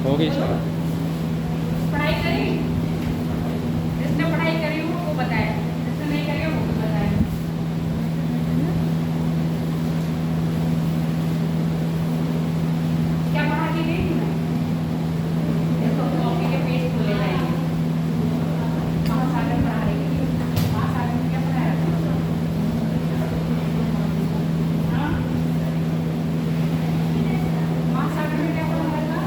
हो गई सर। पढ़ाई करी, जिसने पढ़ाई करी वो बताए, जिसने नहीं करी वो बताए। क्या पढ़ा के गई थी मैं? देखो कॉपी के पेज खोले जाएंगे। महासागर पढ़ा रही थी, महासागर में क्या पढ़ाया था? हाँ? महासागर में क्या पढ़ाया था?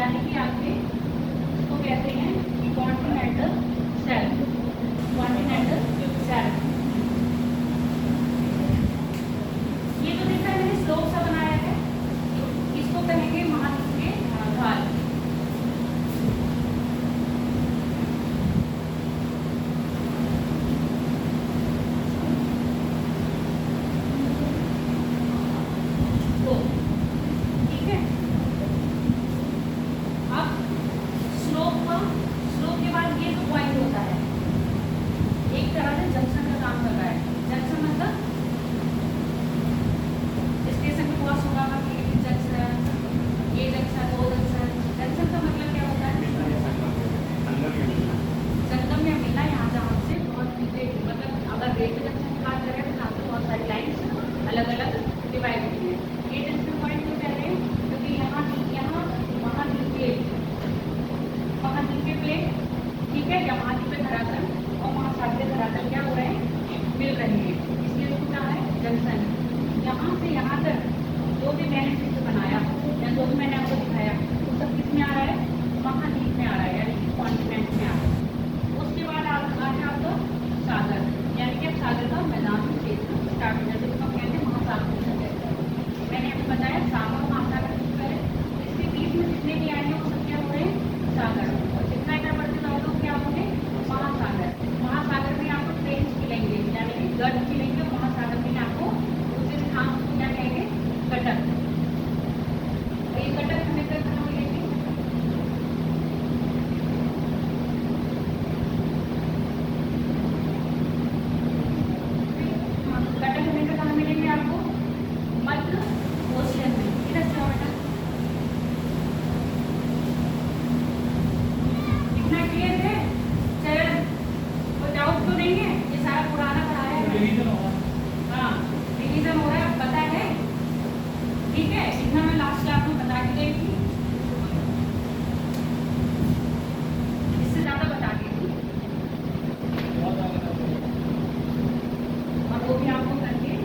यानी कि आपके इसको कहते हैं कॉन्टिनेंटल शेल्फ, कॉन्टिनेंटल शेल्फ। ये जो देखा है मैंने स्लोप सा बनाया है, इसको कहेंगे महाद्वीप के ढाल। अलग अलग डिवाइड हुई है। ये जंक्शन पॉइंट क्यों कह रहे हैं? क्योंकि यहाँ महाद्वीपीय प्लेट, ठीक है, या महाद्वीपीय धरातल और महासागरीय धरातल क्या हो रहे हैं? मिल रहे हैं, इसलिए इसको क्या है? जंक्शन। यहाँ से यहाँ तक जो भी मैंने चित्र बनाया या जो भी मैंने आपको दिखाया वो सब किस में आ रहा है? महाद्वीप में आ रहा है, यानी कॉन्टिनेंट में आ रहा है। उसके बाद आता है आपका सागर, यानी कि अब सागर का मैदान क्षेत्र स्टार्ट हो जाता है, जिसको कहते हैं महासागर। मैंने आपको बताया सागर महासागर है, इसके बीच में जितने भी आएंगे वो सब क्या हो रहे हैं? सागर। और जितना इतना बढ़ते जाओ तो क्या होंगे? महासागर। महासागर में आपको ट्रेन मिलेंगे, यानी कि गढ़ मिलेंगे, और महासागर में आपको दूसरे स्थान को क्या कहेंगे? कटक। ये कटक हमें कहाँ मिलेगी? कटक हमें कहाँ मिलेंगे आपको? मध्य ओशियन में। इधर से आओ बेटा, इतना क्लियर है? चरण कोई डाउट तो नहीं है? ये सारा पुराना पढ़ाया है, रिवीजन हो रहा है। हाँ, रिवीजन हो रहा है, पता है, ठीक है। इतना मैं लास्ट क्लास में बता के गई थी, इससे ज्यादा बता के थी, और वो भी आपको करके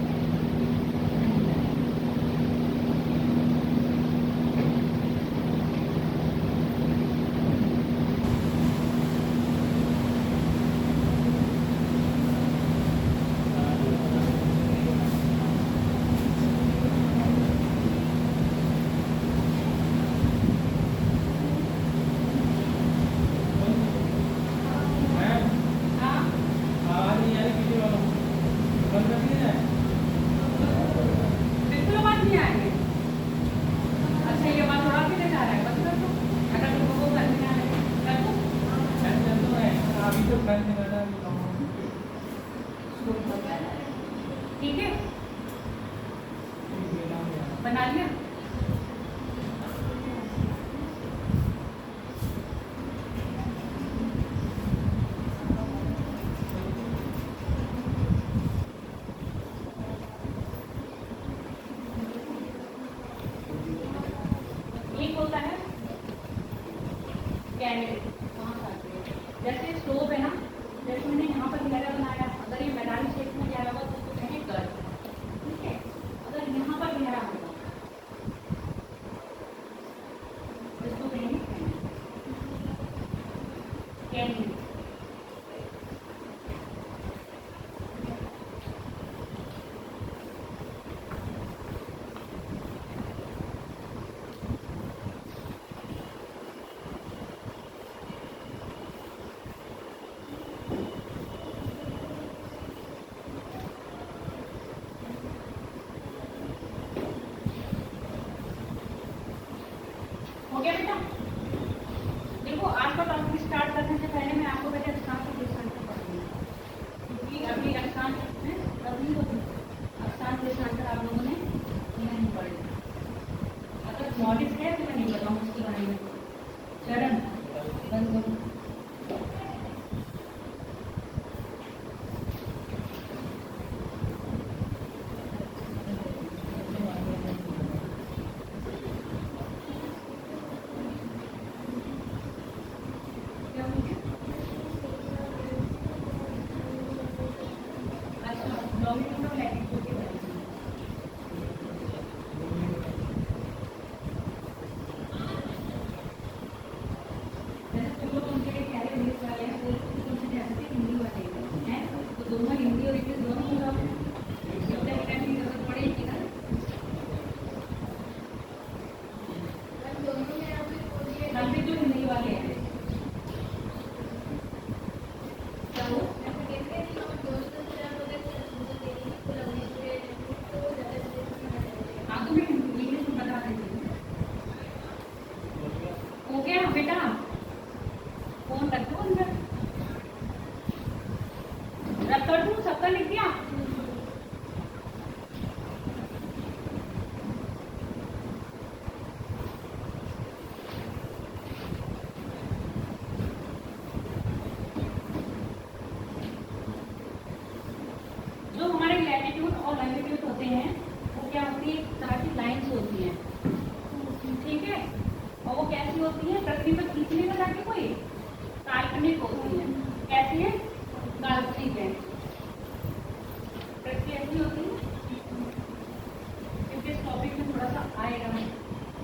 बिल्कुल बात नहीं आएगी। अच्छा, ये बात थोड़ा भी जा रहा है, बस कर दो। अगर तुमको वो करने आ रहा है कर दो। अभी तो करने वाला है, ठीक है, बना लिया। एक होता है कैंडिडेट, जैसे स्लोप है ना, जैसे मैंने यहाँ पर घेरा बनाया, अगर ये मैदानी क्षेत्र में घेरा होगा तो उसको कहेंगे गढ़, ठीक है। अगर यहाँ पर घेरा होगा तो इसको कहेंगे कैंडिडेट। हो गया बेटा? देखो, आज का टॉपिक स्टार्ट करने से पहले मैं आपको पहले अक्षांश और देशांतर पढ़ूंगी, क्योंकि अभी अक्षांश में अभी अक्षांश देशांतर आप लोगों ने नहीं पढ़े। अगर नॉलेज है तो मैं नहीं बताऊँ उसके बारे में। चरण बंद करो। जिंदगी वाले हैं। क्या हो? हाँ तो मैं इंग्लिश में बता देती हूँ। हो गया बेटा, फोन रख दो अंदर, रख कर दूँ, सबका लिख दिया। जो हमारे लैटिट्यूड और लैटिट्यूड होते हैं वो क्या होती है, एक तरह की लाइन्स होती हैं, ठीक है। और वो कैसी होती है, पृथ्वी पर खींचने में जाके कोई काल्पनिक होती है। कैसी है? काल्पनिक है। पृथ्वी ऐसी होती है, क्योंकि इस टॉपिक में थोड़ा सा आएगा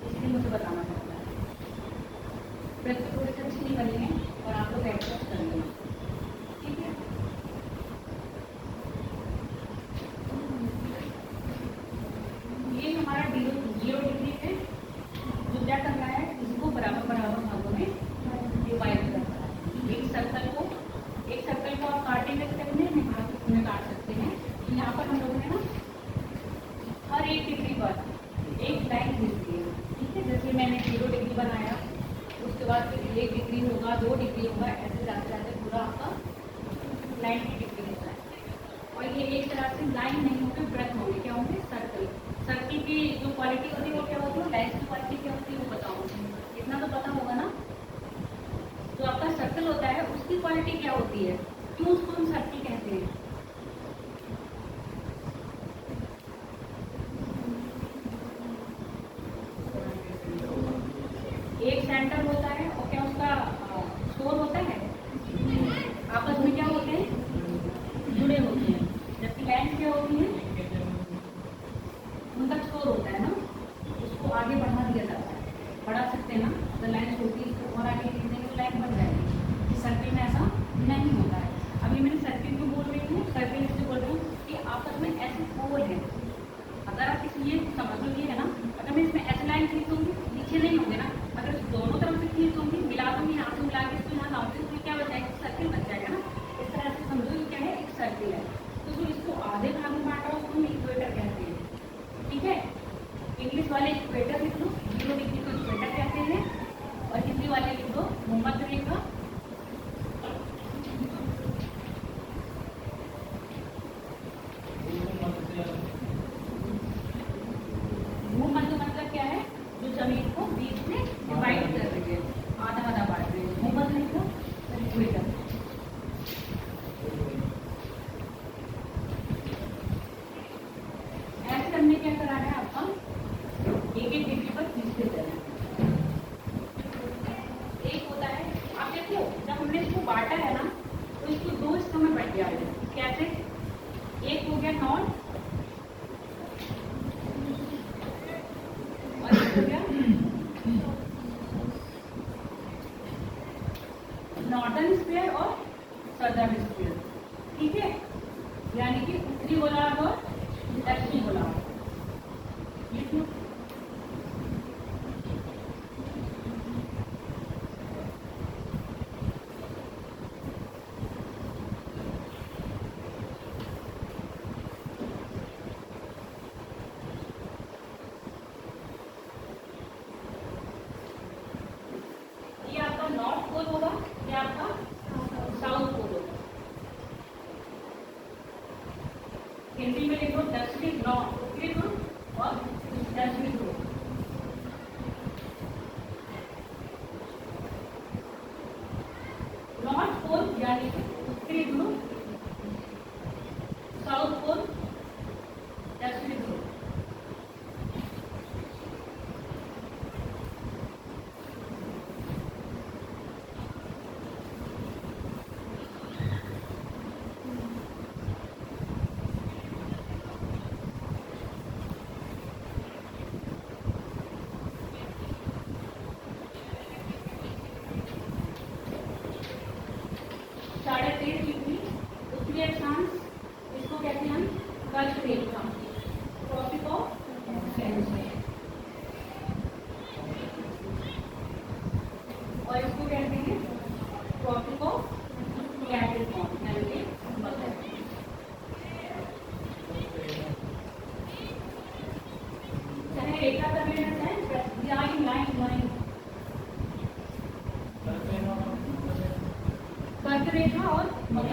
इसलिए मुझे बताना पड़ता है। पृथ्वी थोड़ी सी अच्छी नहीं बनी है और आप लोग एडजस्ट कर लेना, ठीक है। ये हमारा 0 डिग्री है, जो क्या कर रहा है, इसको बराबर बराबर भागों में डिवाइड कर रहा है। एक सर्कल को आप काटेंगे तो कितने भाग में काट सकते हैं। यहाँ पर हम लोगों ने ना हर 1 डिग्री पर एक लाइन खींच दी है, ठीक है। जैसे मैंने 0 डिग्री बनाया, उसके बाद फिर 1 डिग्री होगा, 2 डिग्री होगा, ऐसे जाते जाते पूरा आपका 90 डिग्री होता है। और ये एक तरह से लाइन नहीं होगी, वृत्त होंगे, क्या होंगे, सर्कल। सर्कल की जो क्वालिटी होती है वो क्या होती है, लाइन की क्वालिटी क्या होती है वो बताऊँ, इतना तो पता होगा ना। जो आपका सर्कल होता है उसकी क्वालिटी क्या होती है, क्यों उसको हम सर्कल कहते हैं। एक सेंटर होता है और क्या उसका स्टोर होता है, आपस में क्या होते हैं, जुड़े होते हैं। जबकि लाइन क्या होती है, उनका स्टोर होता है ना, उसको आगे बढ़ा दिया जाता है, बढ़ा सकते हैं ना। अगर लाइन छोटी है इसको और आगे खींचने की लाइन बन जाएगी। इस सर्किल में ऐसा नहीं होता है। अभी मैंने सर्किल क्यों बोल रही हूँ, सर्किल इसलिए बोल रही हूँ कि आपस में ऐसे पोल है। अगर आप किसी ये समझ लो, ये है ना, अगर मैं इसमें ऐसे लाइन खींचूंगी नीचे नहीं होंगे ना, अगर दोनों तरफ से खींचूंगी, मिला दूंगी, यहाँ से मिला के इसको यहाँ लाऊंगी, तो क्या बच जाएगा, सर्किल बच जाएगा ना। इस तरह से समझो ये क्या है, एक सर्किल है। तो जो इसको आधे भाग में बांटा उसको हम इक्वेटर कहते हैं, ठीक है। इंग्लिश वाले इक्वेटर लिख लो, 0 डिग्री को इक्वेटर कहते हैं, और हिंदी वाले लिख दो भूमध्य रेखा। भूमध्य मतलब क्या है, जो जमीन को बीच में डिवाइड कर रही है, आधा आधा बांट रही है, भूमध्य रेखा और इक्वेटर। ऐसे हमने क्या करा है, आपका 1-1 डिग्री पर खींचते चलना। एक होता है, आप देखो जब हमने इसको बांटा है ना, तो इसको 2 हिस्सों में बट गया है। कैसे? एक हो गया नॉर्थ और एक हो गया नॉर्दर्न स्फीयर और सदर्न स्फीयर, ठीक है। यानी कि उत्तरी गोलार्ध और दक्षिणी गोलार्ध। ये आपका नॉर्थ पोल होगा, ये आपका साउथ पोल होगा। हिंदी में लिखो दक्षिणी ध्रुव, उत्तरी ध्रुव और दक्षिणी ध्रुव। नॉर्थ पोल यानी कि उत्तरी ध्रुव, साउथ पोल दक्षिणी ध्रुव।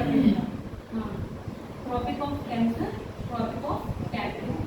हाँ, Tropic of Cancer, Tropic of Capricorn.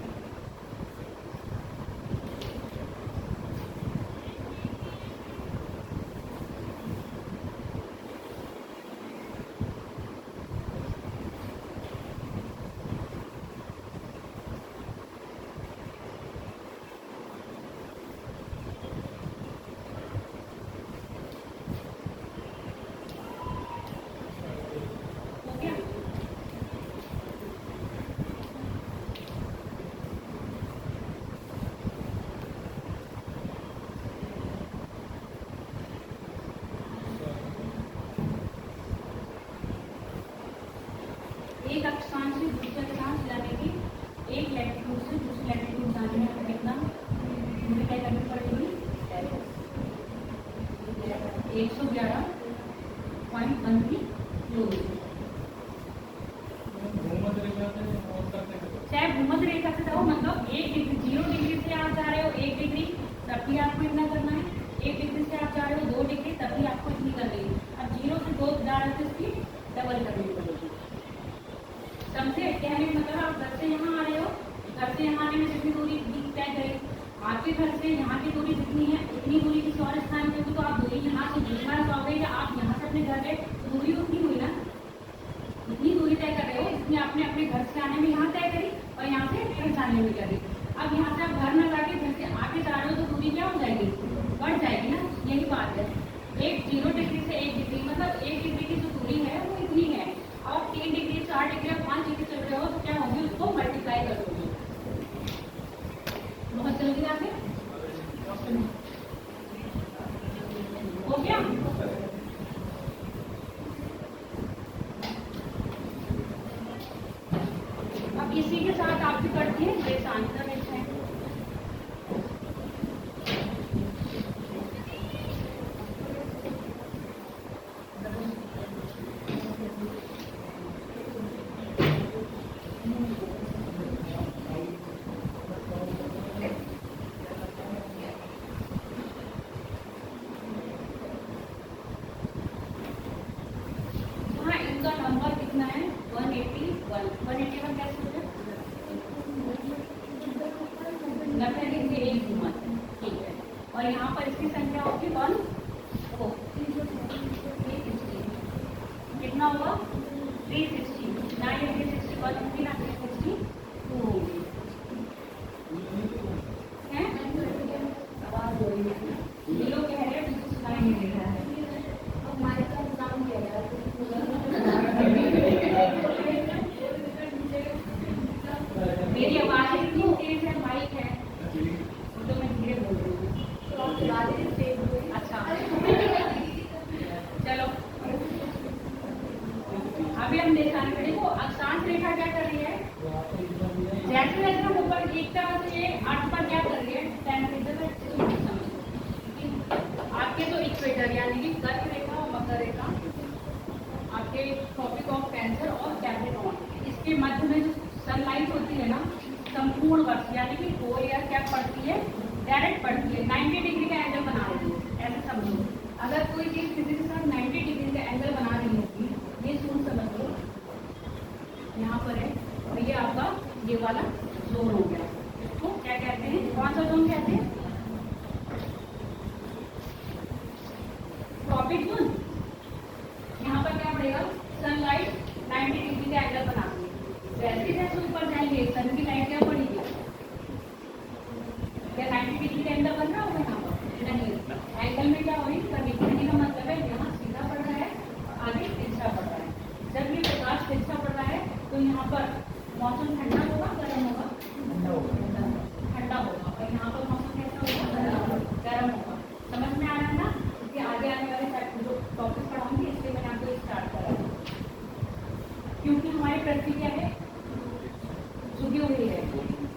एक अक्षांश से दूसरे अक्षांश जाने की, एक लैटिट्यूड से दूसरे लैटिट्यूड जाने में हमें कितना दूरी तय करनी पड़ेगी? 111.13 किलोमीटर। चाहे भूमध्य रेखा से जाओ, मतलब 1 डिग्री, 0 डिग्री से आप जा रहे हो 1 डिग्री, तब भी आपको इतना करना है। 1 डिग्री से आप जा रहे हो 2 डिग्री, तब भी आपको इतनी करनी है। अब 0 से 2 जा रहे हो तो इसकी डबल करनी पड़ेगी। समझे? कहने का मतलब आप घर से यहाँ आ रहे हो, घर से यहाँ आने में जितनी दूरी तय करें, आपके घर से यहाँ की दूरी जितनी है उतनी दूरी किसी और स्थान पे होगी, तो आप दूरी यहाँ से दूसरा जाओगे या आप यहाँ से अपने घर गए तो दूरी उतनी हुई ना, इतनी दूरी तय कर रहे हो जितनी आपने अपने घर से आने में यहाँ तय करी और यहाँ से घर जाने में करी। अब यहाँ से आप घर न जाके घर से आके जा रहे हो तो दूरी क्या हो जाएगी? बढ़ जाएगी ना। यही बात है, 0 डिग्री से 1 डिग्री, मतलब 1 डिग्री की जो दूरी है वो इतनी है। और 3 डिग्री, 4 डिग्री, 5 डिग्री चल रहे हो तो क्या होगी? उसको मल्टीप्लाई कर दोगे। बहुत जल्दी आगे हो गया। अब इसी के साथ आपकी करती है देशांतर रेखाएं। इनका नंबर कितना है? 181। 181 कैसे हो गया? 90 डिग्री से एक घुमा, ठीक है। और यहाँ पर इसकी संख्या होगी 1 360। कितना होगा? 360 ना, ये 361 होगी ना, 362 होगी। हैं? आवाज हो रही है, ये लोग कह रहे हैं सुनाई नहीं दे रहा है। हमारे पास नाम किया गया मेरी आवाज इतनी तेज है, माइक है तो मैं धीरे बोल रही हूँ। अच्छा चलो, अभी हम देशांतर को अक्षांश रेखा क्या कर रही है? जैसे जैसे हम ऊपर एक तरह से 8 पर क्या कर रही है? टेम्परेचर आपके तो इक्वेटर यानी कि कर्क रेखा और मकर रेखा, आपके ट्रॉपिक ऑफ कैंसर और कैप्रिकॉर्न, इसके मध्य में जो सनलाइट होती है ना, संपूर्ण वर्ष यानी कि 4 ईयर क्या पड़ती है? डायरेक्ट पड़ती है। 90 डिग्री का एंगल बना रही है, ऐसे समझो। अगर कोई चीज किसी के साथ 90 डिग्री का एंगल बना रही होगी, ये सुन समझ लो, यहाँ पर है, और ये आपका ये वाला जोन हो गया। इसको क्या कहते हैं? कौन सा जोन कहते हैं? Tropic zone. यहाँ पर क्या पड़ेगा? सनलाइट 90 डिग्री का एंगल बनाती है। जैसे जैसे ऊपर जाएंगे सन की लाइट क्या पड़ेगी? क्या 90 डिग्री का एंगल बन रहा होगा यहाँ पर? नहीं, एंगल में क्या होगी? कभी कहने का मतलब है यहाँ सीधा पड़ रहा है, आगे तिरछा पड़ रहा है। जब ये प्रकाश तिरछा पड़ रहा है तो यहाँ पर मौसम ठंडा होगा, गर्म होगा? ठंडा होगा। और यहाँ पर मौसम कैसा होगा? गर्म होगा। समझ में आ रहा है ना? कि आगे आने वाले जो टॉपिक पढ़ाऊंगी इसलिए मैंने आपको स्टार्ट करा, क्योंकि हमारी पृथ्वी क्या है? झुकी हुई है।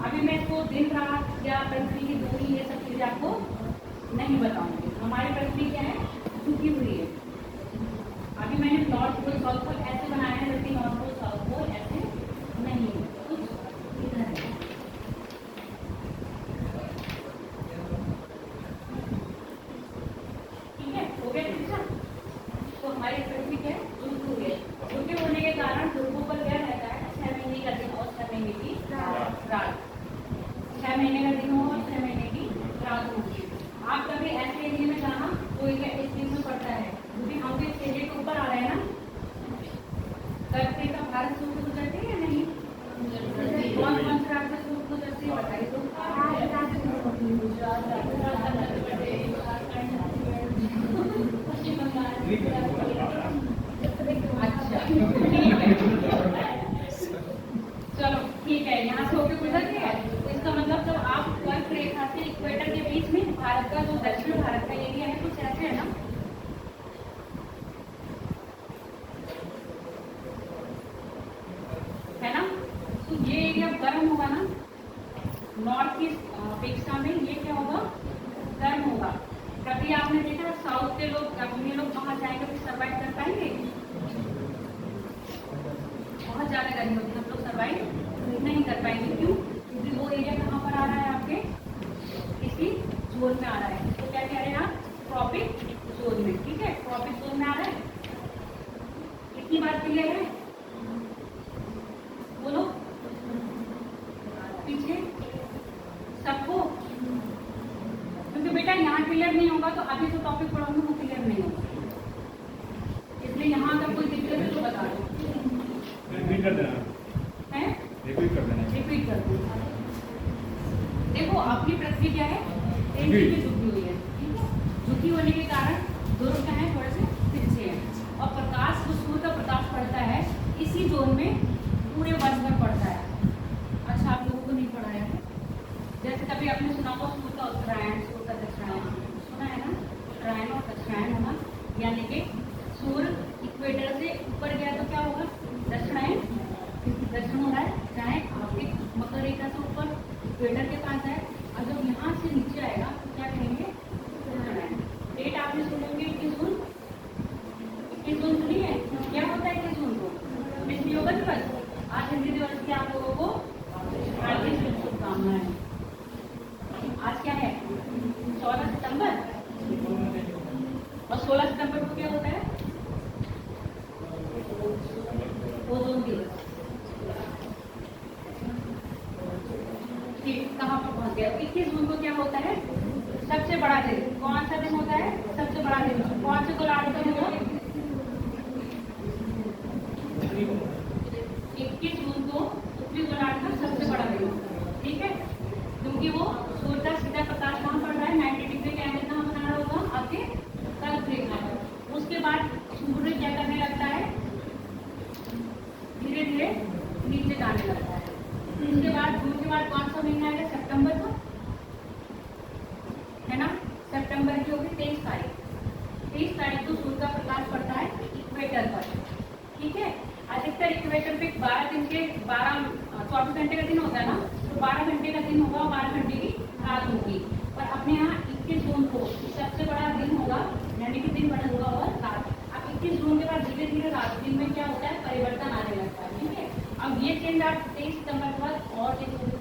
अभी मैं इसको दिन रात या पृथ्वी की दूरी ये सब चीजें आपको नहीं बताऊंगी। हमारी पृथ्वी क्या है? झुकी हुई है। अभी मैंने नॉर्थ पोल साउथ पोल ऐसे बनाया है, जबकि नॉर्थ पोल साउथ पोल ऐसे नहीं है, कुछ इधर है। ठीक है, हो गया? तो हमारी पृथ्वी क्या है? झुकी हुई है। झुके होने के ऐसे एरिया में जाना तो एरिया इस चीज में पड़ता है, क्योंकि हम तो इस एरिया के ऊपर आ रहे हैं ना। कर्क रेखा भारत से ऊपर गुजरती है या नहीं? कौन कौन से राज्य से ऊपर गुजरती है बताइए तो। अच्छा चलो ठीक है, यहाँ से होकर गुजर गया। इसका मतलब जब आप कर्क रेखा से इक्वेटर के बीच में भारत का जो दक्षिण भारत का एरिया है कुछ ऐसे है ना, है ना? तो ये एरिया गर्म होगा ना, नॉर्थ ईस्ट अपेक्षा में ये क्या होगा, गर्म होगा। कभी आपने देखा साउथ के लोग, अपने लोग वहां जाएंगे तो सर्वाइव कर पाएंगे? बहुत ज्यादा गर्मी होती है, हम लोग सर्वाइव नहीं कर पाएंगे। क्यों? क्योंकि वो एरिया कहाँ पर आ रहा है आपके, इसी जोन में आ रहा है। तो क्या कह रहे हैं आप, ट्रॉपिक जोन में। ठीक है, ट्रॉपिक जोन में आ रहा है। कितनी बात क्लियर है? बोलो पीछे सबको, क्योंकि बेटा यहाँ क्लियर नहीं होगा तो अभी जो टॉपिक पढ़ाऊंगा वो क्लियर नहीं होगा, इसलिए यहाँ अगर कोई दिक्कत है तो बता दो। रिपीट कर देना है, रिपीट कर देना, रिपीट कर दो। देखो अपनी पृथ्वी क्या है, तेजी से झुकी हुई है। ठीक है, झुकी होने के कारण ध्रुव क्या है, थोड़े से तिरछे हैं, और प्रकाश जो सूर्य का प्रकाश पड़ता है इसी जोन में पूरे वर्ष भर पड़ता है। अच्छा आप लोगों को नहीं पढ़ाया है? जैसे कभी आपने सुना हो सूर्य का उत्तरायण, सूर्य का दक्षिणायन, सुना है ना? उत्तरायण और दक्षिणायन होना, यानी कि सूर्य इक्वेटर से ऊपर गया तो क्या होगा, दक्षिणायन, दक्षिण हो रहा है। चाहे आपके मकर रेखा से ऊपर इक्वेटर के पास है, और जब यहाँ से नीचे आएगा तो क्या कहेंगे, उत्तरायण। डेट आपने सुनोगे 21 जून, 21 जून सुनी है? क्या होता है 21 जून को? विश्व योग दिवस। आज हिंदी दिवस की आप लोगों को हार्दिक शुभकामनाएं। आज क्या है, 14 सितंबर, और 16 सितंबर को क्या होता है, ओजोन दिवस। ठीक, कहाँ पर पहुंच गया? 21 जून को क्या होता है, सबसे बड़ा दिन। कौन सा दिन होता है सबसे बड़ा दिन? कौन से गोलार्ध का होगा? 21 जून को उत्तरी गोलार्ध का सबसे बड़ा दिन होता है। ठीक है, क्योंकि वो सूर्य का सीधा प्रकाश कहाँ पड़ रहा है, 90 डिग्री का एंगल कहाँ बना रहा होगा, आपके कर्क रेखा पर। उसके बाद सूर्य क्या करने लगता है, धीरे धीरे नीचे जाने लगता है। उसके बाद जून के बाद कौन सा महीना आएगा, सितंबर को, है ना? सितंबर की होगी 23 तारीख। 23 तारीख को सूर्य का प्रकाश पड़ता है इक्वेटर पर। ठीक है, अधिकतर इक्वेटर पे 24 घंटे का दिन होता है ना, तो 12 घंटे का दिन होगा और 12 घंटे की रात होगी। पर अपने यहाँ 21 जून को सबसे बड़ा दिन होगा, यानी कि दिन बड़ा होगा और रात। अब 21 जून के बाद धीरे धीरे रात दिन में क्या होता है, परिवर्तन आने लगता है। ठीक है, अब ये चेंज आप 23 सितंबर के बाद और चेंज होगी।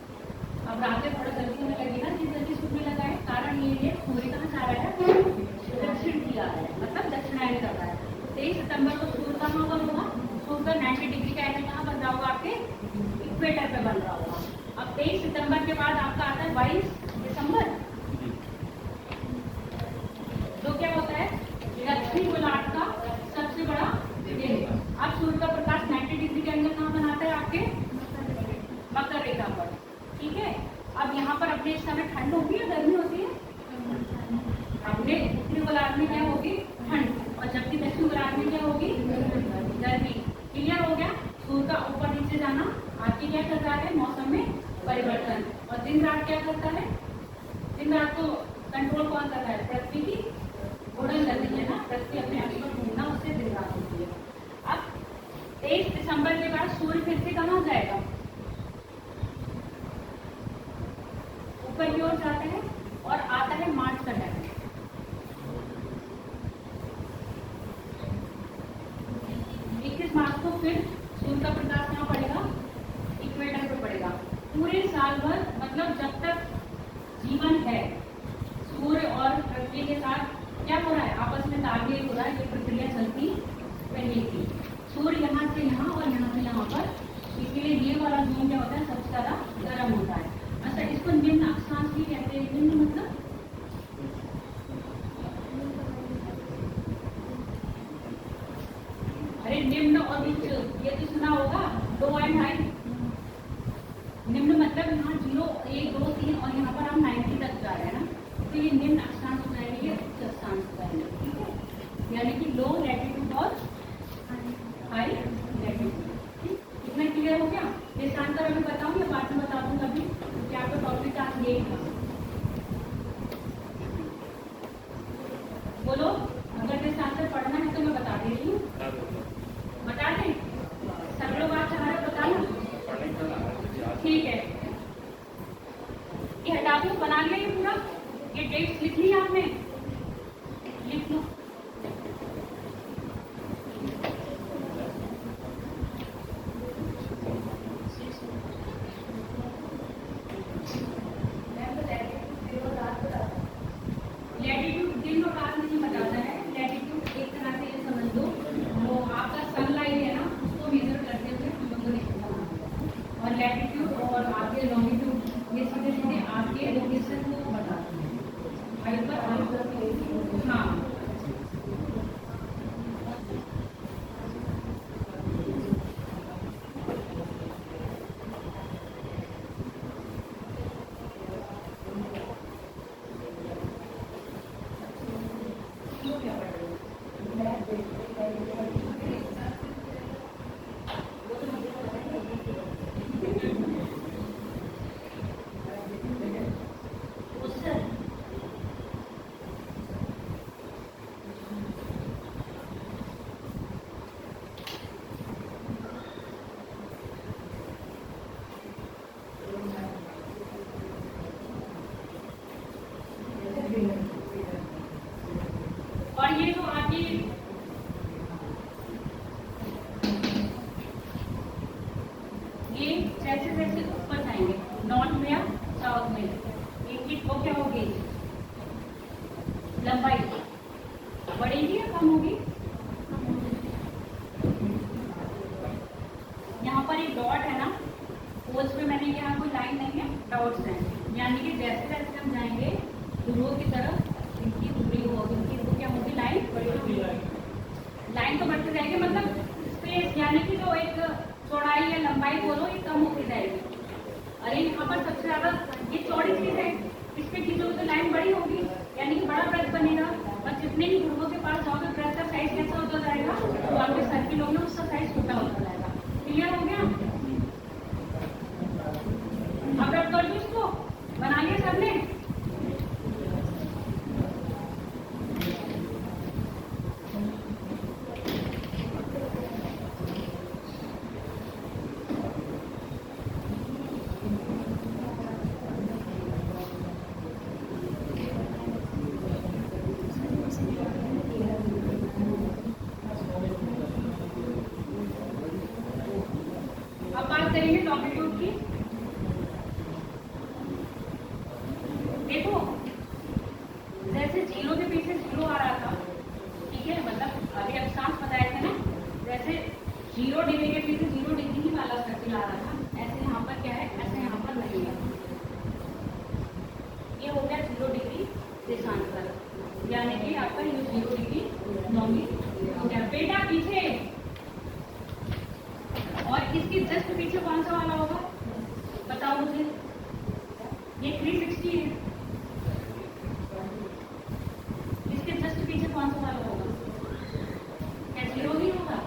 अब रातें थोड़ा जल्दी होने लगी ना, जिस जल्दी सूर्य लगा है, कारण ये सूर्य कहाँ से आ रहा है, दक्षिण की आ रहा है, मतलब दक्षिणायन कर रहा है। 23 सितंबर को सूर्य कहाँ पर होगा, सूर्य का 90 डिग्री का एंगल कहाँ बन रहा होगा, आपके इक्वेटर पे बन रहा होगा। अब 23 सितंबर के बाद आपका आता है 22 दिसंबर, जो क्या होता है, दक्षिणी गोलार्ध का सबसे बड़ा दिन। अब सूर्य का प्रकाश 90 डिग्री का एंगल कहाँ बनाता है, आपके मकर रेखा पर। ठीक है, अब यहाँ पर अपने इस समय ठंड होगी या गर्मी होती है, अपने उत्तरी गोलार्ध में क्या होगी, ठंड, और जबकि दक्षिण गोलार्ध में क्या होगी, गर्मी। क्लियर हो गया? सूर्य का ऊपर नीचे जाना आपकी क्या कर रहा है, मौसम में परिवर्तन। और दिन रात क्या करता है, दिन रात को कंट्रोल कौन कर रहा है, पृथ्वी की घूर्णन कर रही है ना, पृथ्वी अपने अक्ष पर घूमना, उससे दिन रात होती है। अब 23 दिसंबर के बाद सूर्य फिर से कहाँ जाएगा, ऊपर की ओर जाता है और आता है मार्च का टाइम। 21 मार्च को फिर सूर्य का प्रकाश कहाँ पड़ेगा, इक्वेटर पर पड़ेगा। पूरे साल भर, मतलब जब तक जीवन है, सूर्य और पृथ्वी के साथ क्या हो रहा है, आपस में तालमेल हो रहा है, ये प्रक्रिया चलती रहेगी। सूर्य यहाँ से यहाँ और यहाँ से यहाँ पर, इसलिए ये वाला जोन क्या होता है, सबसे ज्यादा गर्म होता है। अच्छा, इसको निम्न अक्षांश भी कहते हैं। निम्न मतलब निम्न और उच्च, ये तो सुना होगा, लो एंड हाई। निम्न मतलब यहाँ 0, 1, 2, 3 और यहाँ पर हम 90 तक जा रहे हैं ना, तो ये निम्न अक्षांश हो जाएंगे, ये उच्च अक्षांश हो जाएंगे, ठीक है। यानी कि लो लैटिट्यूड और हाई लैटिट्यूड। इतना क्लियर हो गया? देशांतर अभी बताऊँ या बाद में बता दूँ कभी, क्योंकि आपका टॉपिक आज यही था। बोलो, अगर देशांतर पढ़ना है तो मैं बता दे रही हूँ। बता दें? सब लोग आज चाह रहे बताना? ठीक है, ये हटा दो, बना लिया ये पूरा, ये डेट्स लिख लिया आपने, लिख लो। लैटिट्यूड दिन और रात नहीं बताता है, लैटिट्यूड एक तरह से ये समझ लो, वो आपका सनलाइट है ना, उसको मेजर करते हुए हम लोगों ने, और लैटिट्यूड और आपके लॉन्गिट्यूड ये सीधे सीधे आपके लोकेशन को बताते हैं। हाइपर, हाँ, और ये जो आपकी ये जैसे जैसे ऊपर जाएंगे नॉर्थ में या साउथ में, एक वो क्या होगी, लंबाई बढ़ेगी या कम होगी? यहाँ पर एक डॉट है ना, पोल्स पे मैंने यहाँ कोई लाइन नहीं है, डॉट्स हैं, यानी कि जैसे जैसे हम जाएंगे ध्रुवों की तरफ, इनकी दूरी होगी, इनकी वो क्या होगी, लाइन बढ़ेगी। लाइन तो बढ़ती जाएगी, मतलब स्पेस यानी कि जो एक चौड़ाई या लंबाई बोलो, ये कम होती जाएगी। अरे यहाँ पर सबसे ज्यादा ये चौड़ी चीज है, इस पे खींचोगे तो लाइन बड़ी होगी, यानी कि बड़ा वृत्त बनेगा, और जितने ही ध्रुवों के पास जाओगे वृत्त का साइज कैसा होता जाएगा, तो आपके सर्किल होंगे उसका साइज छोटा होता जाएगा। क्लियर हो गया? अब रब कर दो, इसको बना लिया सबने? अब बात करेंगे लॉन्गिट्यूड की। देखो, जैसे 0 के पीछे 0 आ रहा था, ठीक है, मतलब अभी अक्षांश बताए थे ना, जैसे 0 डिग्री के पीछे 0 डिग्री ही वाला सर्किल आ रहा था, ऐसे यहाँ पर क्या है, ऐसे यहाँ पर नहीं है। ये हो गया 0 डिग्री देशांतर, यानी कि आपका ये 0 डिग्री लॉन्गिट्यूड हो गया। बेटा पीछे, और इसके जस्ट पीछे कौन सा वाला होगा, बताओ मुझे? ये 360 है, इसके जस्ट पीछे कौन सा वाला होगा? क्या 0 ही होगा?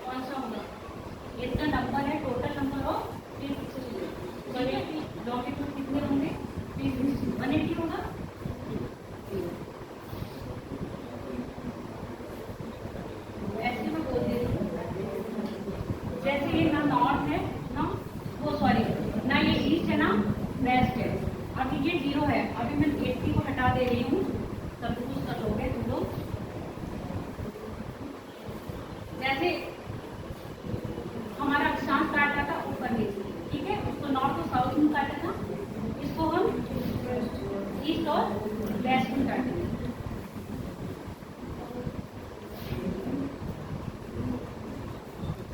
कौन सा होगा? इसका नंबर है, टोटल नंबर ऑफ 360, लॉन्गिट्यूड कितने होंगे? 360, 180 होगा। ऐसे में बोल दे रही हूँ, जैसे ये ना नॉर्थ है ना, वो सॉरी ना ये ईस्ट है ना वेस्ट है, अभी ये 0 है, अभी मैं 80 को हटा दे रही हूँ, तब कुछ कर लोगे तुम लोग। जैसे हमारा अक्षांश काटा था ऊपर नीचे, ठीक है, उसको नॉर्थ और साउथ में काटा था, इसको हम ईस्ट और वेस्ट में काटेंगे।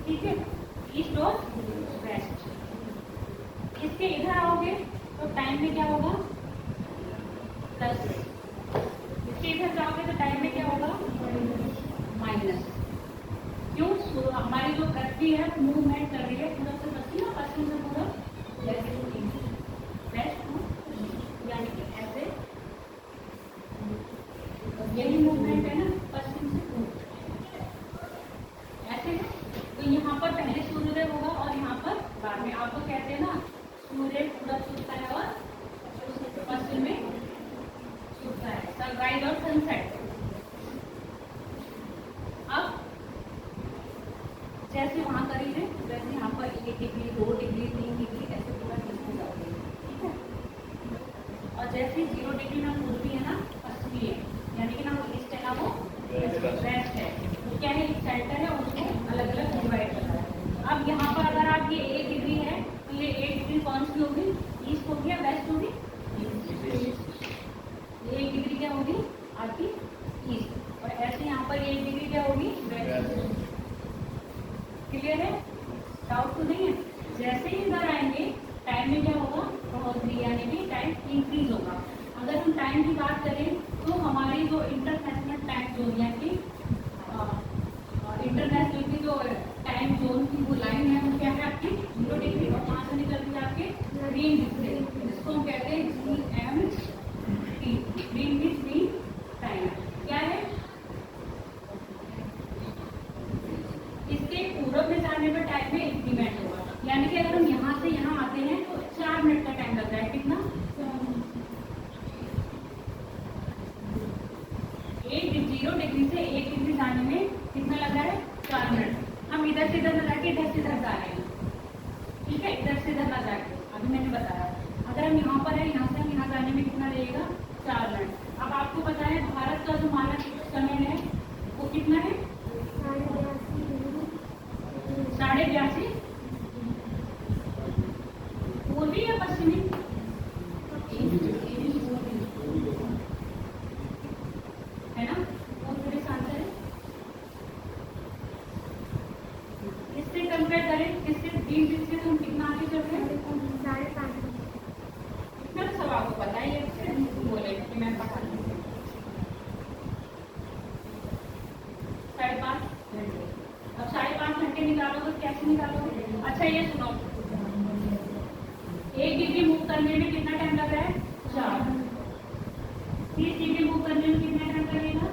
ठीक है, ईस्ट और वेस्ट। इसके इधर आओगे तो टाइम में क्या होगा, प्लस। इसके इधर जाओगे तो टाइम में क्या होगा, माइनस। भी है मूवमेंट कर रही है पूरा से पश्चिम से पूरा वैसे वेस्ट यानी कि ऐसे यही मूवमेंट है ना पश्चिम से पूर्व ऐसे है। तो यहाँ पर पहले सूर्योदय होगा और यहाँ पर बाद में। आपको कहते हैं ना सूर्य पूरा छुपता है और पश्चिम में छुपता है, सनराइज और सनसेट। अब जैसे वहां करी है वैसे यहाँ पर 1 डिग्री 2 डिग्री 3 डिग्री ऐसे पूरा डिस्टेंस आती है, ठीक है। और जैसे 0 डिग्री ना पूर्वी है ना पश्चिमी है, यानी कि ना वो ईस्ट है ना वो वेस्ट है, तो क्या है सेंटर है उसको अलग अलग डिवाइड करना है। अब यहाँ पर अगर आप ये 1 डिग्री है तो ये 1 डिग्री कौन सी होगी, ईस्ट होगी या वेस्ट होगी, ये 1 डिग्री क्या होगी आपकी ईस्ट, और ऐसे यहाँ पर 1 डिग्री क्या होगी वेस्ट। क्लियर है, डाउट तो नहीं है। जैसे ही इधर आएंगे टाइम में क्या होगा बढ़ोतरी, यानी कि टाइम इंक्रीज होगा। अगर हम टाइम की बात करें तो हमारी जो इंटरनेशनल टाइम जोन यानी इंटरनेशनल की जो टाइम जोन की वो लाइन है वो क्या है आपकी 0 डिग्री, और वहां से निकलती है आपके ग्रीन डिस्प्ले, जिसको हम कहते हैं GMT, ग्रीन मीन टाइम। क्या है इसके पूर्व में जाने पर टाइम में इंक्रीमेंट होगा, यानी कि अगर हम यहाँ से यहाँ आते हैं तो 4 मिनट का टाइम लगता है। कितना 0 डिग्री से 1 डिग्री जाने में कितना लगा है 4 मिनट। हम इधर से इधर न जाके इधर से इधर जा रहे हैं, ठीक है, इधर से इधर न जाके अभी मैंने बताया। अगर हम यहाँ पर है यहाँ से हम यहाँ जाने में कितना लगेगा 4 मिनट। अब आपको पता है भारत का जो मानक समय है वो कितना है 82.5 पूर्वी या पश्चिमी, है ना, वो थोड़े आंसर है। इससे कंपेयर करें किससे 20 दिन से हम कितना आगे चल रहे हैं 5.5। इतना तो सब आपको पता है, ये बोले कि मैं पता नहीं 5.5 घंटे। अब 5.5 घंटे निकालोगे कैसे निकालोगे? अच्छा ये सुनो, 1 डिग्री मूव करने में कितना टाइम लग रहा है 4, 30 डिग्री मूव करने में कितना टाइम लगेगा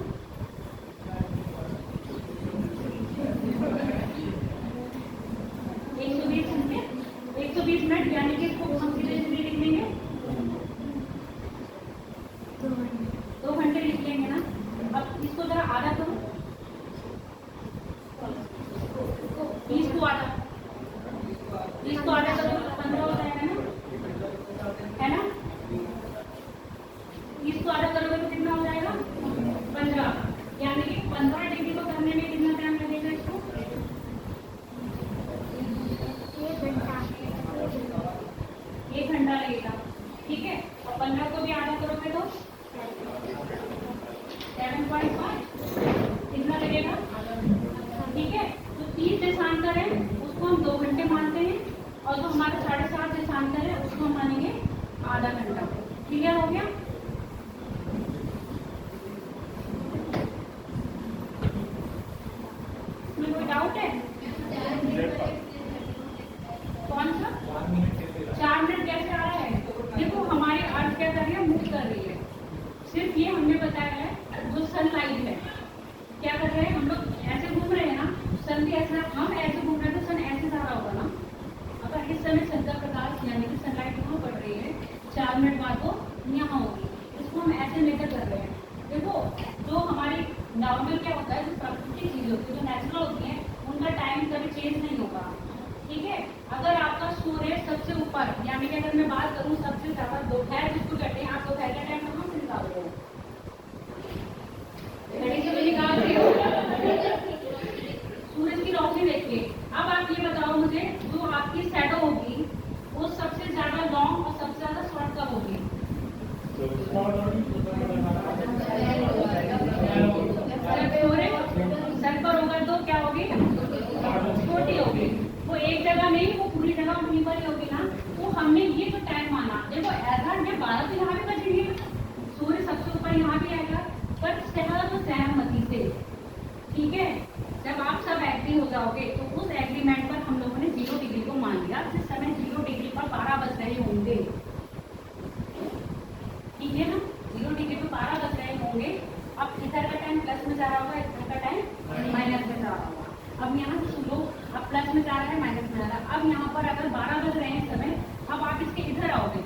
120 घंटे, 120 मिनट, यानी कि इसको हम सीधे सीधे लिख लेंगे 2 घंटे लिख लेंगे ना। अब इसको जरा आधा करो, 20 को आधा करो 15 हो जाएगा ना, है ना। 30 को आधा करोगे तो कितना हो जाएगा 15, यानी कि 15 डिग्री को करने में कितना टाइम लगेगा इसको 1 घंटा लगेगा, ठीक है। और 15 को भी आधा करोगे तो 7.5 कितना लगेगा, ठीक है। तो 30 देशांतर है उसको हम 2 घंटे मानते हैं, और जो हमारा 7.5 देशांतर है उसको हम मानेंगे आधा घंटा। क्लियर हो गया? इसमें कोई डाउट है? कौन सा 4 मिनट कैसे आ रहा है? देखो हमारी अर्थ क्या कर रही है, मूव कर रही है। सिर्फ ये हमने बताया है जो सनलाइट है क्या कर रहे हैं, हम लोग ऐसे घूम रहे हैं ना, सन भी ऐसा, हम ऐसे घूम रहे हैं तो सन ऐसे जा रहा होगा ना। अगर इस समय सन का प्रकाश यानी कि सनलाइट वहाँ पड़ रही है, 4 मिनट बाद वो यहाँ होगी, इसको हम ऐसे मेजर कर रहे हैं। देखो जो हमारी नॉर्मल क्या होता है, जो प्राकृतिक चीजें होती है जो नेचुरल होती है उनका टाइम कभी चेंज नहीं होगा, ठीक है। अगर आपका सूर्य सबसे ऊपर, यानी कि अगर मैं बात करूँ सबसे ज्यादा दोपहर जिसको कहते हैं, आप दोपहर का टाइम कहाँ से निकाल रहे हो, घड़ी से भी निकाल रहे हो, सूरज की रोशनी देखिए। अब आप ये बताओ मुझे, जो आपकी शैडो होगी वो सबसे ज्यादा लॉन्ग और सबसे ज्यादा शॉर्ट कब होगी? सर पर होगा तो क्या होगी छोटी होगी, वो एक जगह नहीं, वो पूरी जगह वहीं पर ही होगी ना। तो हमने ये जो टाइम माना, देखो ऐसा है 12 तो यहाँ भी बजेंगे, सूर्य सबसे ऊपर यहाँ भी आएगा, पर तो सहमति से, ठीक है। जब आप सब एक्टिव एग्री हो जाओगे तो उस एग्रीमेंट पर हम लोगों ने 0 डिग्री को मान लिया। जिस समय 0 डिग्री पर 12 बज रहे होंगे, ठीक है ना, 0 डिग्री पर 12 बज रहे होंगे। अब इधर का टाइम प्लस में जा रहा होगा, इधर का टाइम माइनस में जा रहा होगा। अब यहाँ से सुन लो, अब प्लस में जा रहा है, माइनस में जा रहा है। अब यहाँ पर अगर 12 बज रहे हैं इस समय, अब आप इसके इधर आओगे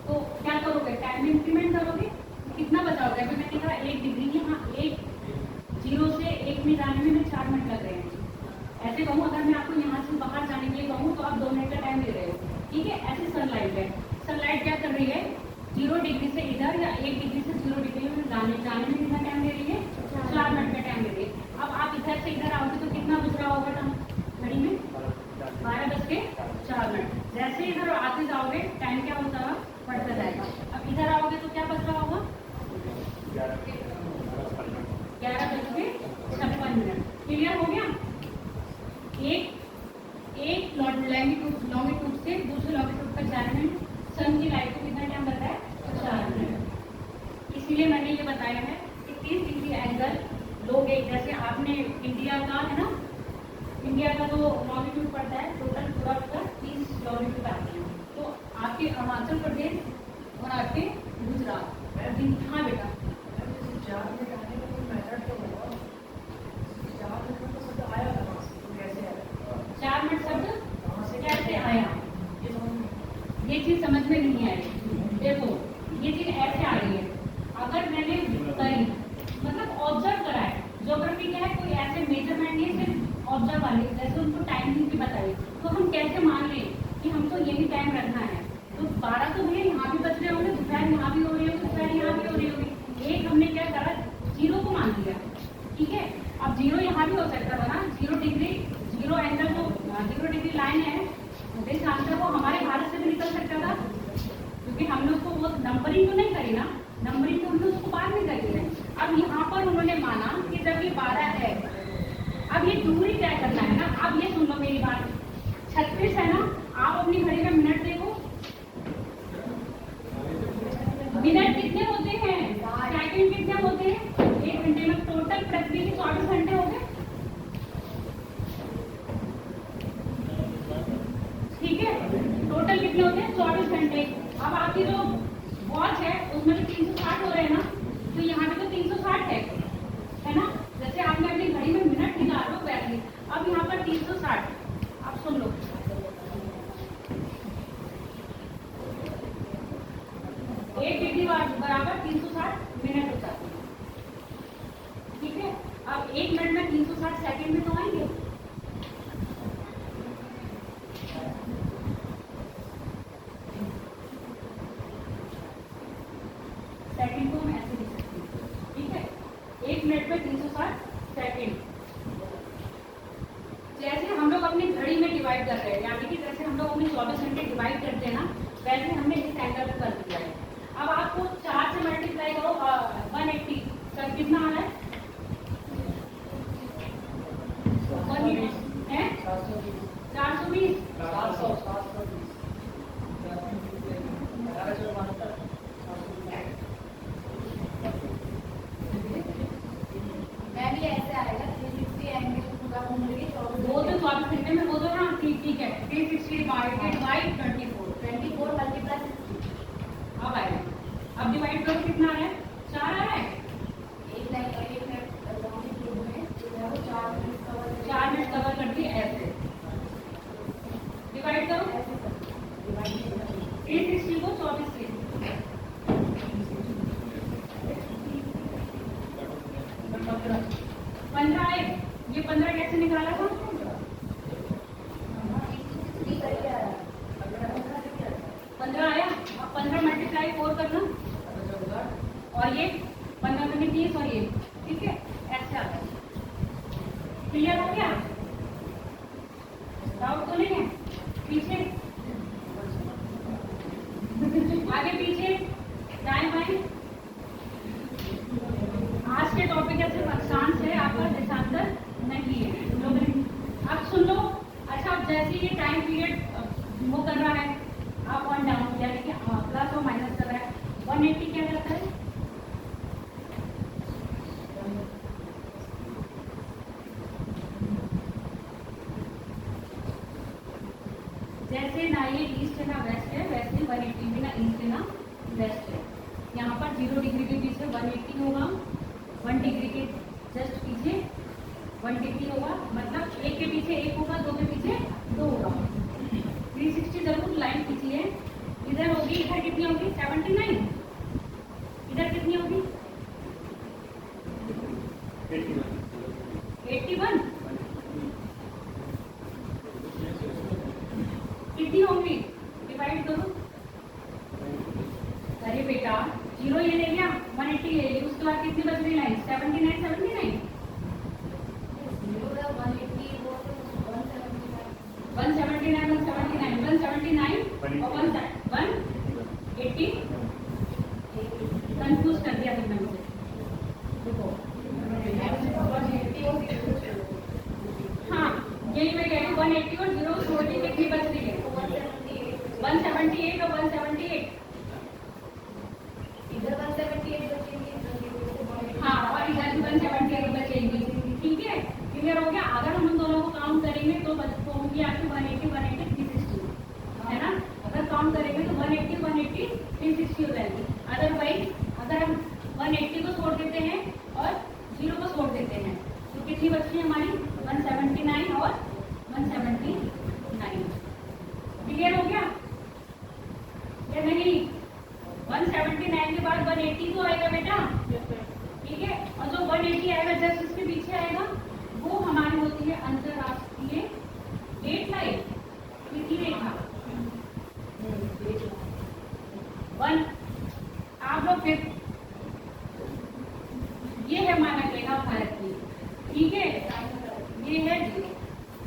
तो क्या करोगे, टाइम में इंक्रीमेंट करोगे, कितना बचाओगे। अभी मैंने कहा 1 डिग्री, यहाँ 0 से 1 में जाने में 4 मिनट लग रहे हैं। ऐसे कहूँ, अगर मैं आपको यहाँ से बाहर जाने के लिए कहूँ तो आप 2 मिनट का टाइम दे रहे हो, ठीक है। ऐसे सनलाइट है, सनलाइट क्या कर रही है, 0 डिग्री से इधर या 1 डिग्री से 0 डिग्री में जाने में कितना टाइम दे रही है, 4 मिनट का टाइम दे रही है। अब आप इधर से इधर आओगे तो कितना बज रहा होगा टाइम घड़ी में, 12:04। जैसे इधर आते जाओगे टाइम क्या होता है, बढ़ता जाएगा। अब इधर आओगे तो क्या बज रहा होगा, 11:56। क्लियर हो गया। एक लॉन्गिट्यूड से दूसरे लॉन्गिट्यूड पर जाने में सन की लाइट को कितना टाइम लगता है, 4 मिनट। इसीलिए मैंने ये बताया है कि 30 डिग्री एंगल लोगे। जैसे आपने इंडिया का है ना, इंडिया का जो लॉन्गिट्यूड पड़ता है टोटल पूरा का 30 लॉन्गिट्यूड आते हैं। तो आपके अरुणाचल प्रदेश और आपके गुजरात, हाँ बेटा, 4 मिनट आने का कोई मेथड तो होगा, 4 मिनट तो शब्द आया था, कैसे आया 4 मिनट शब्द कैसे आया, ये चीज समझ में नहीं आई। देखो ये चीज ऐसे आ रही है, अगर मैंने करी मतलब ऑब्जर्व करा है, ज्योग्राफी क्या है, कोई ऐसे मेजरमेंट नहीं है, सिर्फ ऑब्जर्व वाले, जैसे उनको टाइमिंग भी बताइए तो हम कैसे मान लें कि हमको ये भी टाइम रखना है। तो 12 तो भैया यहाँ भी बज रहे होंगे, दोपहर यहाँ भी हो रही होगी, दोपहर यहाँ भी हो रही होगी। एक हमने क्या करा, 0 को मान लिया, ठीक है। अब 0 यहाँ भी हो सकता था ना, 0 डिग्री 0 एंगल जो 0 डिग्री लाइन है देश आंसर वो हमारे भारत से भी निकल सकता था, क्योंकि हमने उसको वो नंबरिंग तो नहीं करी ना, नंबरिंग तो हमने उसको बाद में करी है। अब यहाँ पर उन्होंने माना कि जब ये 12 है, अब ये दूरी तय करना है ना। अब ये सुन लो मेरी बात, 36 है ना, आप अपनी घड़ी में मिनट देखो, मिनट कितने होते हैं, सेकंड कितने होते हैं, 1 घंटे में टोटल पृथ्वी के 24 घंटे हो गए, ठीक है। टोटल कितने होते हैं, 24 घंटे। अब आपकी जो वॉच है उसमें तो 360 हो रहे हैं ना, तो यहाँ पे तो 360 है ना। जैसे आपने अपनी घड़ी में मिनट निकाल लो वैसे, अब यहाँ पर 360, आप सुन लो, एक डिग्री बराबर 360 मिनट होता है, ठीक है। अब 1 मिनट में 360 सेकंड में तो आएंगे, सेकंड को हम ऐसे लिख सकते हैं, ठीक है। 1 मिनट में 360 सेकंड। जैसे हम लोग अपनी घड़ी में डिवाइड कर रहे हैं, यानी कि जैसे हम लोग अपने 24 घंटे डिवाइड करते हैं ना, वैसे हमने इस एंगल को कर दिया है। अब आपको 4 से मल्टीप्लाई करो, 180 सर कितना आ रहा है, 180 है 420 वो तो 24 घंटे में वो तो ना, ठीक है, 360 डिवाइडेड बाई 24 मल्टीप्लाई 60 अब आएगा। अब डिवाइड करो कितना आ रहा है, 4 आ रहा है, 4 मिनट कवर कर दिए। ऐसे डिवाइड करो 360 को 24 से, 15 आए। ये 15 कैसे निकाला था, 15 आया। अब 15 मल्टीप्लाई 4 करना, और ये 15 में 30 और ये, ठीक है, ऐसे आता है। क्लियर हो गया, डाउट तो नहीं है, पीछे आगे पीछे दाएं बाएं। आज के टॉपिक है सिर्फ अक्षांश है, आपका देशांतर नहीं है। अब सुन लो, अच्छा अब जैसे ये टाइम पीरियड वो कर रहा है अप और डाउन, यानी कि प्लस और माइनस कर रहा है, 180 क्या करता है, ये ईस्ट है ना वेस्ट है, वैसे 180 भी ना ईस्ट है ना वेस्ट है। यहाँ पर 0 डिग्री के पीछे 180 होगा, 1 डिग्री के जस्ट पीछे 180 होगा, मतलब एक के पीछे एक होगा, दो के पीछे दो होगा। 360 जरूर लाइन खींची है। इधर होगी, इधर कितनी होगी 79, इधर कितनी होगी 81, कितनी होंगी डिवाइड करो। अरे बेटा 0 ये ले लिया, 180 ले लिया, उसके बाद कितनी बच रही लाइन 79, 79 179, 179, 179 और 180 कंफ्यूज कर दिया तुमने मुझे। देखो हाँ यही मैं कह रही हूँ, 180 और 0 छोड़ के कितनी बच रही है 178 और 178। इधर 178 बचेंगे, हाँ और इधर भी 178 बचेंगे। ठीक है, क्लियर हो गया। अगर हम उन दोनों को काउंट करेंगे तो होंगी आपकी 180, 180, 360 है ना। अगर काउंट करेंगे तो 180, 180, 360 हो जाएगी। अदरवाइज अगर हम 180 को छोड़ देते हैं और 0 को छोड़ देते हैं तो कितनी बचती है हमारी 179 और 179। क्लियर हो गया या नहीं? 179 के बाद 180 तो आएगा बेटा, ठीक है। और जो 180 आएगा जस्ट इसके पीछे आएगा, वो हमारी होती है अंतरराष्ट्रीय डेट लाइन, कितनी रेखा 1। आप लोग फिर ये है मानक रेखा भारत की, ठीक है। ये है 0,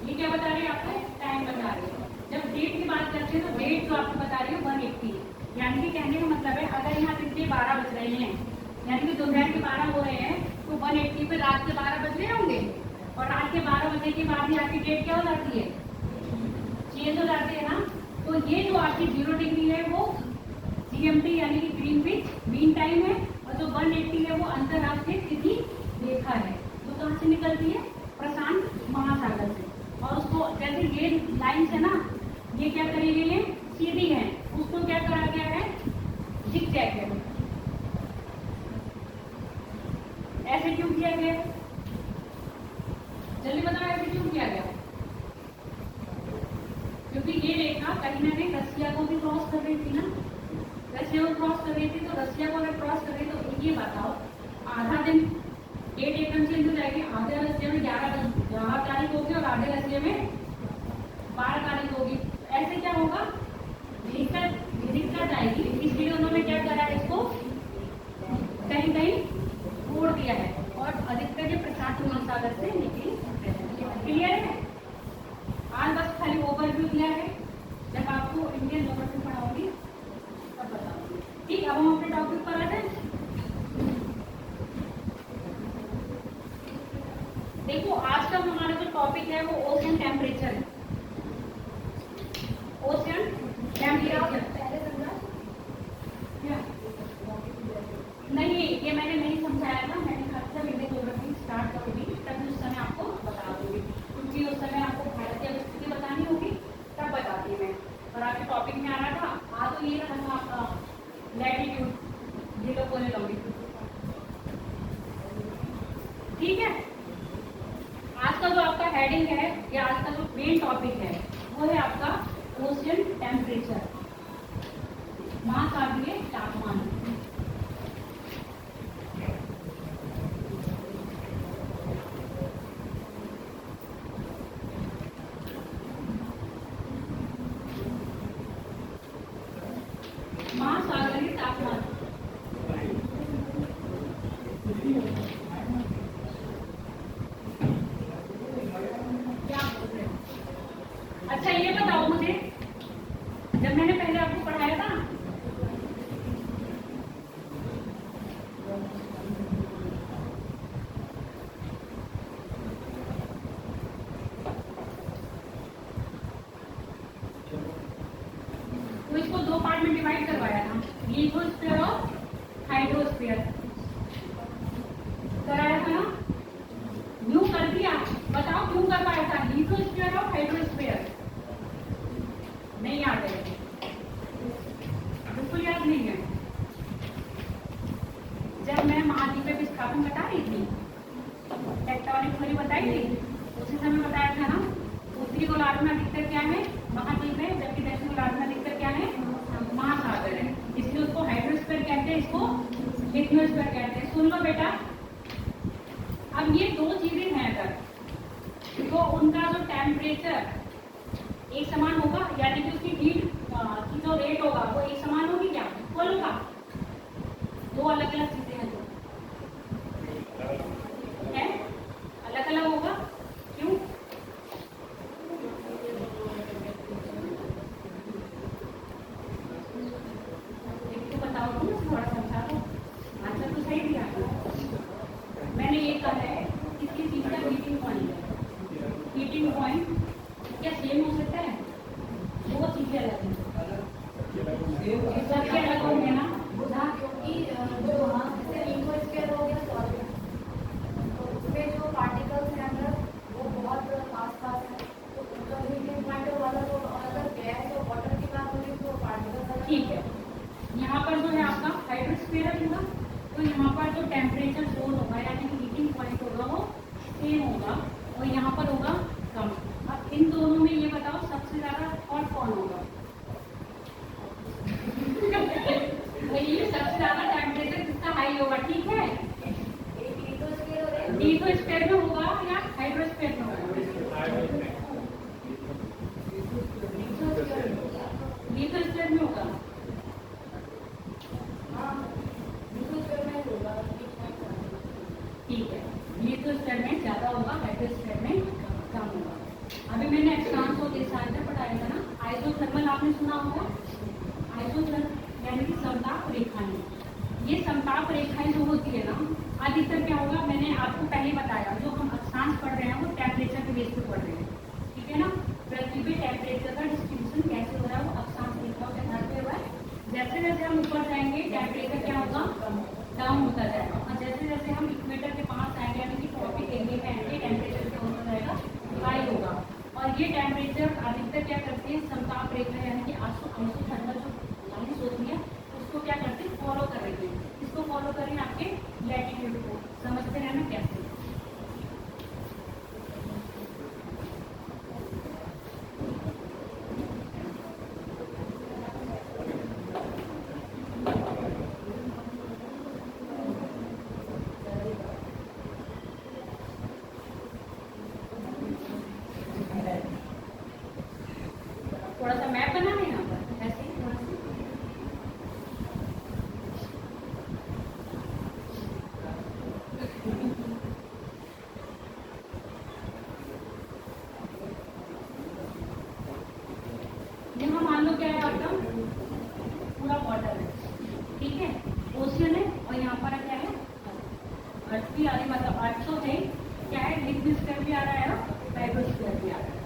ये क्या बता रही है आपको टाइम बता रही है। जब डेट की बात करते हैं तो डेट जो आपको बता रही है 180, यानी कि कहने का मतलब है अगर यहाँ दिन के 12 बज रहे हैं, यानी कि दोपहर के 12 हो रहे हैं, तो 180 पे रात के 12 बज रहे होंगे, और रात के 12 बजे के बाद ही आपकी डेट क्या हो जाती है चेंज हो जाती है ना। तो ये जो आपकी 0 डिग्री है वो GMT यानी कि ग्रीनविच मीन टाइम है, और जो 180 है वो अंतरराष्ट्रीय तिथि रेखा है। तो कहाँ से निकलती है प्रशांत महासागर से। और उसको जैसे ये लाइन है ना, ये क्या करी गई है सीधी है, उसको क्या करा गया है जिगजैग है। ऐसे क्यों किया गया, जल्दी बताओ ऐसे क्यों किया गया? क्योंकि ये रेखा कहीं ना कहीं रसिया को भी क्रॉस कर रही थी ना, रसिया को क्रॉस कर रही थी। तो रसिया को अगर क्रॉस कर रही तो ये बताओ आधा दिन डेट एकदम चेंज हो जाएगी। आधे रसिया में 11 तारीख होगी और आधे रसिया में 12 तारीख होगी। ऐसे क्या होगा दिक्कत आएगी, इसलिए उन्होंने क्या करा है इसको कहीं कहीं छोड़ दिया है, और अधिकतर ये प्रशांत महासागर से निकली। क्लियर है? आज बस खाली ओवरव्यू दिया है, जब आपको इंडियन ज्योग्राफी पढ़ाऊंगी तब बताऊंगी। ठीक, अब हम अपने टॉपिक पर आ जाए। देखो आज का हमारा जो टॉपिक है वो ओशन टेम्परेचर है। ओशन टेम्परेचर नहीं, ये मैंने नहीं समझाया था, मैंने कहा जब इंडियन ज्योग्राफी स्टार्ट करूंगी तब उस समय आपको बता दूंगी, क्योंकि उस समय आपको भारत की स्थिति बतानी होगी तब बताती मैं। और आपके टॉपिक में आ रहा था आ तो ये रहा था आपका लैटिट्यूड, ये लोग बोले लॉन्गिट्यूड। ठीक है, आज का जो आपका हेडिंग है या आज का जो मेन टॉपिक है वो है आपका ओशन टेम्परेचर, महासागरीय तापमान। महासागरीय तापमान क्या बोल रहे हो? अच्छा ये बताओ मुझे, जब मैंने पहले आपको पढ़ाया था तो इसको दो पार्ट में डिवाइड करवाया था, लिथोस्फीयर और हाइड्रोस्फीयर कराया था ना। न्यू कर दिया, बताओ क्यों करवाया था लिथोस्फीयर और हाइड्रोस्फीयर? नहीं याद है? महाद्वीप पे विस्थापन बता रही थी, टेक्टोनिक थ्योरी बताई थी, उसी समय बताया था ना। उत्तरी गोलार्ध में अधिकतर क्या है, महाद्वीप है, जबकि दक्षिण गोलार्ध में अधिकतर क्या है, महासागर है। इसलिए उसको हाइड्रोस्फीयर कहते हैं, इसको लिथोस्फीयर कहते हैं। सुन लो बेटा, अब ये दो चीजें हैं, अगर तो उनका जो टेम्परेचर एक समान होगा, यानी कि उसकी हीट की जो रेट होगा वो एक समान होगी क्या, इक्वल होगा? दो अलग अलग चीजें हैं जो है, अलग अलग होगा। क्यों? एक तो बताओ, तुम थोड़ा समझा दो, आंसर तो सही दिया मैंने। ये कहा है किसी चीज का हीटिंग पॉइंट है, हीटिंग पॉइंट क्या सेम हो सकता है? दो चीजें अलग हैं, सबके अलग होंगे ना, क्योंकि जो वहाँ से लिथोस्फीयर हो गया सॉलिड, तो उसमें जो पार्टिकल्स हैं अंदर वो बहुत आसपास है, तो उनका हीटिंग पॉइंट वाला जो अगर गैस और वाटर की बात होगी तो पार्टिकल्स। ठीक है। यहाँ पर जो है आपका हाइड्रोस्फीयर होगा, तो यहाँ पर जो टेम्परेचर जोन होगा यानी कि हीटिंग पॉइंट होगा वो सेम होगा, और यहाँ पर होगा कम। अब इन दोनों में ये बताओ सबसे ज्यादा हॉट कौन होगा? वही सबसे ज्यादा टेम्परेचर किसका हाई होगा, ठीक है? लिथोस्फीयर में होगा या हाइड्रोस्फीयर में होगा? लिथोस्फीयर में होगा। ठीक है, लिथोस्फीयर में ज्यादा होगा, हाइड्रोस्फीयर में कम होगा। अभी मैंने एक्सपांस और डिस्चार्जर पढ़ाया था ना, आइसोथर्मल आपने सुना होगा। आइसोथर्मल यानी कि समताप रेखाएं। ये समताप रेखाएं जो होती है ना, अधिकतर क्या होगा, मैंने आपको पहले बताया, जो हम अक्षांश पढ़ रहे हैं वो टेम्परेचर के बेस पे पढ़ रहे हैं, ठीक है ना। पृथ्वी पे टेम्परेचर का डिस्ट्रीब्यूशन कैसे हो रहा है वो अक्षांश रेखाओं के आधार पे हुआ है। जैसे जैसे हम ऊपर जाएंगे टेम्परेचर क्या होगा, डाउन होता जाएगा, और जैसे जैसे हम इक्वेटर के पास आएंगे यानी कि ट्रॉपिक एरिया में आएंगे, टेम्परेचर क्या होता जाएगा, हाई होगा। और ये टेम्परेचर अधिकतर क्या करते हैं, समताप रेखा यानी कि आइसोथर्मल जो लाइन्स होती है उसको क्या करते हैं, फॉलो कर रहे हैं। इसको फॉलो करें आपके लैटिट्यूड को, समझते हैं ना कैसे। थोड़ा सा मैप बना है यहाँ पर, ऐसे ही थोड़ा सा। यहाँ मान लो क्या है आपका पूरा वाटर है, ठीक है, ओशियन है, और यहाँ पर क्या है, अर्थ भी आ रही, मतलब अर्थ तो है, क्या है, लिथोस्फीयर भी आ रहा है और हाइड्रोस्फीयर भी आ रहा है।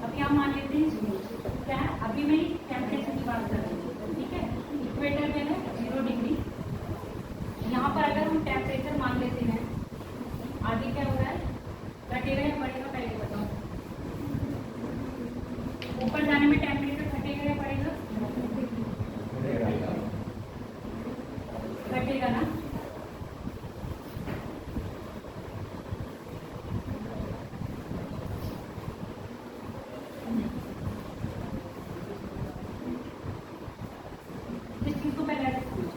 अभी हम मान लेते हैं क्या है, अभी मैं टेम्परेचर की बात कर रही हूँ, ठीक है। इक्वेटर पे है 0 डिग्री, यहाँ पर अगर हम टेम्परेचर मान लेते हैं, आगे क्या हो रहा है, घटेगा या बढ़ेगा, पहले बताओ। ऊपर जाने में टेम्परेचर घटेगा या बढ़ेगा? घटेगा ना। इस चीज को पहले ऐसे समझो।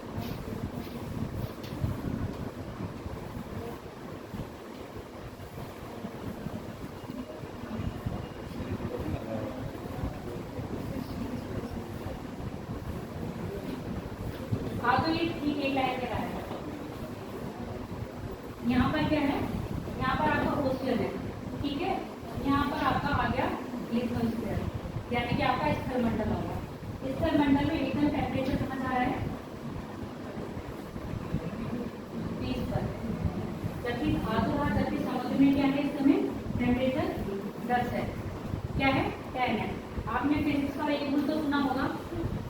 हाँ, तो ये ठीक एक लाइन में आया है। यहाँ पर क्या है, यहाँ पर आपका ओशियन है, ठीक है, यहाँ पर आपका आ गया लिथोस्फीयर, यानी कि आपका स्थल मंडल होगा। स्थल मंडल में एकदम टेम्परेचर कहाँ जा रहा है, 20 पर, जबकि धातु है, जबकि समुद्र में क्या है, इस समय टेम्परेचर 10 है, क्या है, 10 है। आपने फिजिक्स का एक रूल तो सुना होगा,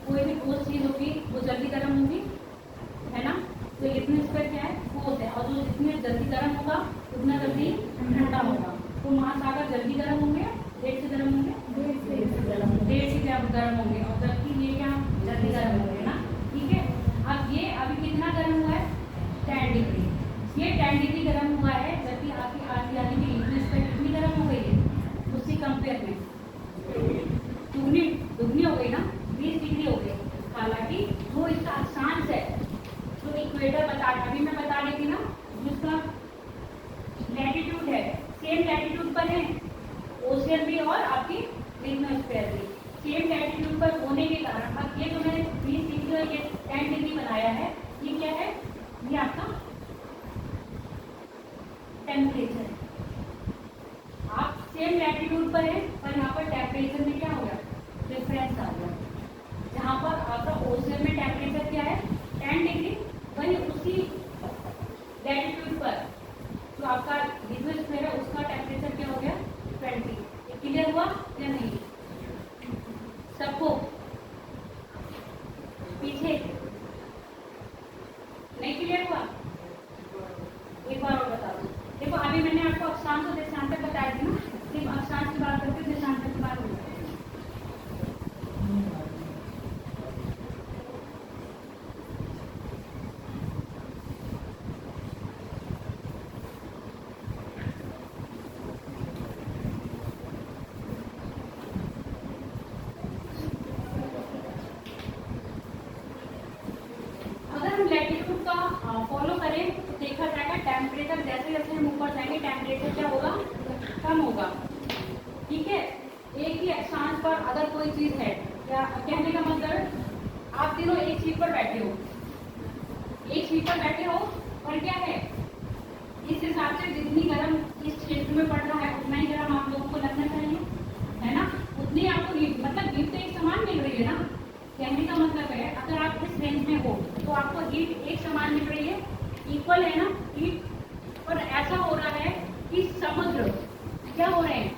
कोई भी ठोस चीज होगी वो जल्दी गर्म होगी, है ना। तो लिथोस्फीयर क्या है, ठोस है, और जो जितने जल्दी गर्म होगा उतना जल्दी ठंडा होगा। तो महासागर जल्दी गर्म होंगे, देर से गर्म होंगे, देर से गर्म होंगे, और जबकि ये क्या जल्दी गर्म होंगे ना, ठीक है। अब ये अभी अभी कितना गर्म हुआ है 10 डिग्री, ये 10 डिग्री गर्म हुआ है, जबकि आपकी आधी यानी कि लिक्विड स्फीयर कितनी गर्म हो गई है उसकी कंपेयर में दुगनी दुगनी हो गई ना, 20 डिग्री हो गई। हालांकि जो इसका अक्षांश है, जो इक्वेटर अभी मैं बता रही थी ना, जिसका लैटिट्यूड है सेम लैटिट्यूड पर है ओशियन भी और आपकी लिथोस्फीयर भी सेम लैटिट्यूड पर होने के कारण अब ये जो मैंने 20 डिग्री और ये 10 डिग्री बनाया है, ये क्या है, ये आपका टेम्परेचर है। आप सेम लैटिट्यूड पर है पर यहाँ पर टेम्परेचर में क्या हो गया, डिफरेंस आ गया। जहाँ पर आपका ओशियन में टेम्परेचर क्या है 10 डिग्री, वही उसी लैटिट्यूड पर जो आपका लिथोस्फीयर है उसका टेम्परेचर क्या हो गया 20। ये क्लियर हुआ या नहीं सबको? पीछे नहीं क्लियर हुआ? एक बार और बता दो। देखो अभी मैंने आपको अक्षांश और देशांतर बताया थी ना, सिर्फ अक्षांश की बात करते देशांतर की बात नहीं करते। लैटिट्यूड का फॉलो करें तो देखा जाएगा टेम्परेचर जैसे जैसे हम ऊपर जाएंगे टेम्परेचर क्या होगा, कम होगा। ठीक है, एक ही अक्षांश पर अगर कोई चीज है, क्या कहने का मतलब आप तीनों एक सीट पर बैठे हो, एक सीट पर बैठे हो और क्या है इस हिसाब से जितनी गर्म इस क्षेत्र में पड़ रहा है उतना ही गर्म आप लोगों को लगना चाहिए, है ना, उतनी आपको मतलब हीट तो एक समान मिल रही है ना। कहने का मतलब है अगर आप इस रेंज में हो तो आपको हीट एक समान मिल रही है, इक्वल है ना हीट। और ऐसा हो रहा है कि समुद्र क्या हो रहे हैं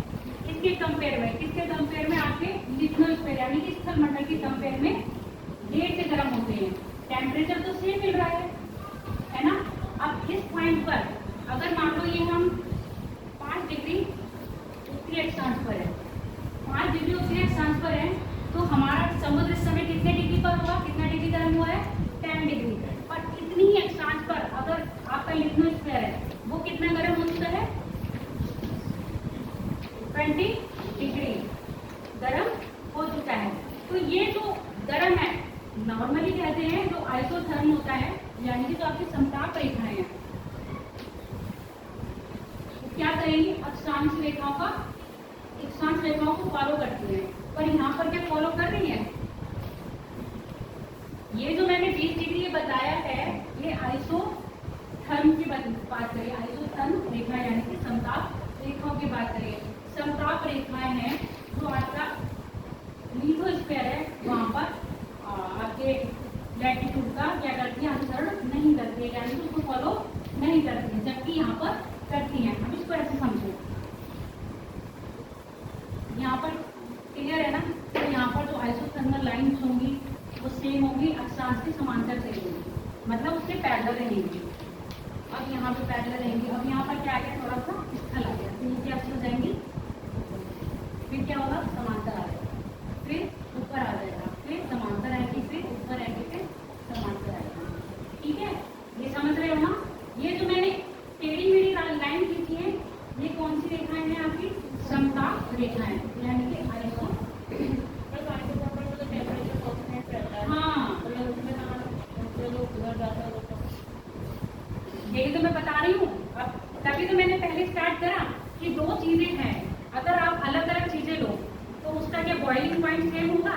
इसके कंपेयर में, किसके कंपेयर में, आपके लिथोस्फीयर यानी कि स्थलमंडल की कंपेयर में ढेर से गर्म होते हैं। टेम्परेचर तो सेम मिल रहा है ना। अब इस पॉइंट पर अगर मान लो ये हम 5 डिग्री उत्तरी अक्षांश पर है, 5 डिग्री उत्तरी अक्षांश पर है, तो हमारा समुद्र इस समय कितने डिग्री पर होगा, कितना डिग्री गर्म हुआ है 10 डिग्री। और इतनी ही अक्षांश पर अगर आपका लिथोस्फीयर है वो कितना गर्म हो चुका है 20 डिग्री गर्म हो चुका है। तो ये जो गर्म है नॉर्मली कहते हैं जो आइसोथर्म होता है, यानी कि जो आपकी समताप रेखाएं हैं क्या करेंगी, अक्षांश रेखाओं को फॉलो करती है। पर यहाँ पर क्या फॉलो कर रही है, ये जो मैंने 20 डिग्री बताया है ये आइसोथर्म की बात करिए, आइसोथर्म रेखा यानी कि समताप रेखाओं की बात करिए। समताप रेखाएं हैं जो आपका लिथोस्फीयर है वहां पर आपके लैटिट्यूड का क्या करती है, अनुसरण नहीं करती है, यानी कि उसको फॉलो नहीं करती है, जबकि यहाँ पर करती हैं। अब इसको ऐसे समझो, यहाँ पर क्लियर है ना, तो यहाँ पर जो आइसोथर्मल लाइन्स होंगी वो सेम होगी, अक्षांश के समांतर से होंगी, मतलब उसके पैरेलल रहेंगी। अब यहाँ पे पैरेलल रहेंगी। अब यहाँ पर क्या आ गया, थोड़ा सा स्थल आ गया, तो नीचे अक्षर जाएंगी, फिर क्या होगा, समांतर आ जाएगा, फिर ऊपर आ जाएगा, फिर समांतर आएगी, फिर ऊपर आएगी, फिर समांतर आएगा। ठीक है, ये समझ रहे हो ना। ये जो मैंने टेढ़ी मेढ़ी लाइन खींची है ये कौन सी रेखाएं हैं, आपकी समताप रेखाएं, यानी कि आइसो। हाँ, यही तो मैं बता रही हूँ। अब तभी तो मैंने पहले स्टार्ट करा कि दो चीजें हैं, अगर आप अलग अलग चीजें लो तो उसका क्या बॉइलिंग पॉइंट सेम होगा,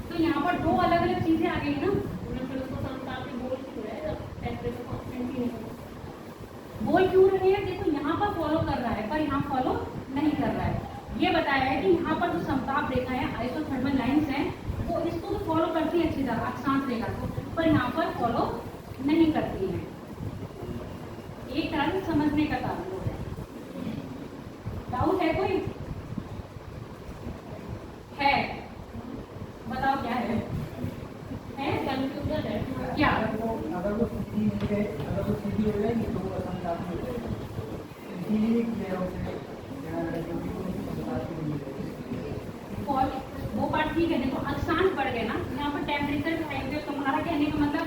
तो यहाँ पर दो अलग अलग चीजें आ गई ना। बोल क्यों रहे हैं, देखो यहाँ पर फॉलो कर रहा है पर यहाँ फॉलो नहीं कर रहा है। ये बताया है कि यहाँ पर जो समताप रेखा है आइसोथर्मल लाइंस हैं वो इसको तो फॉलो करती है अच्छी तरह अक्षांश रेखा को, पर यहाँ पर फॉलो नहीं करती है। एक तरह से समझने का ताल्लुक है। डाउट है कोई? है, बताओ क्या है कंफ्यूजन है क्या? अगर वो सीधी हो जाएगी तो वो समताप हो जाएगी, इसीलिए किया वो बात ठीक है। देखो अक्षांश बढ़ गए ना, यहाँ पर टेम्परेचर हाई, तुम्हारा कहने का मतलब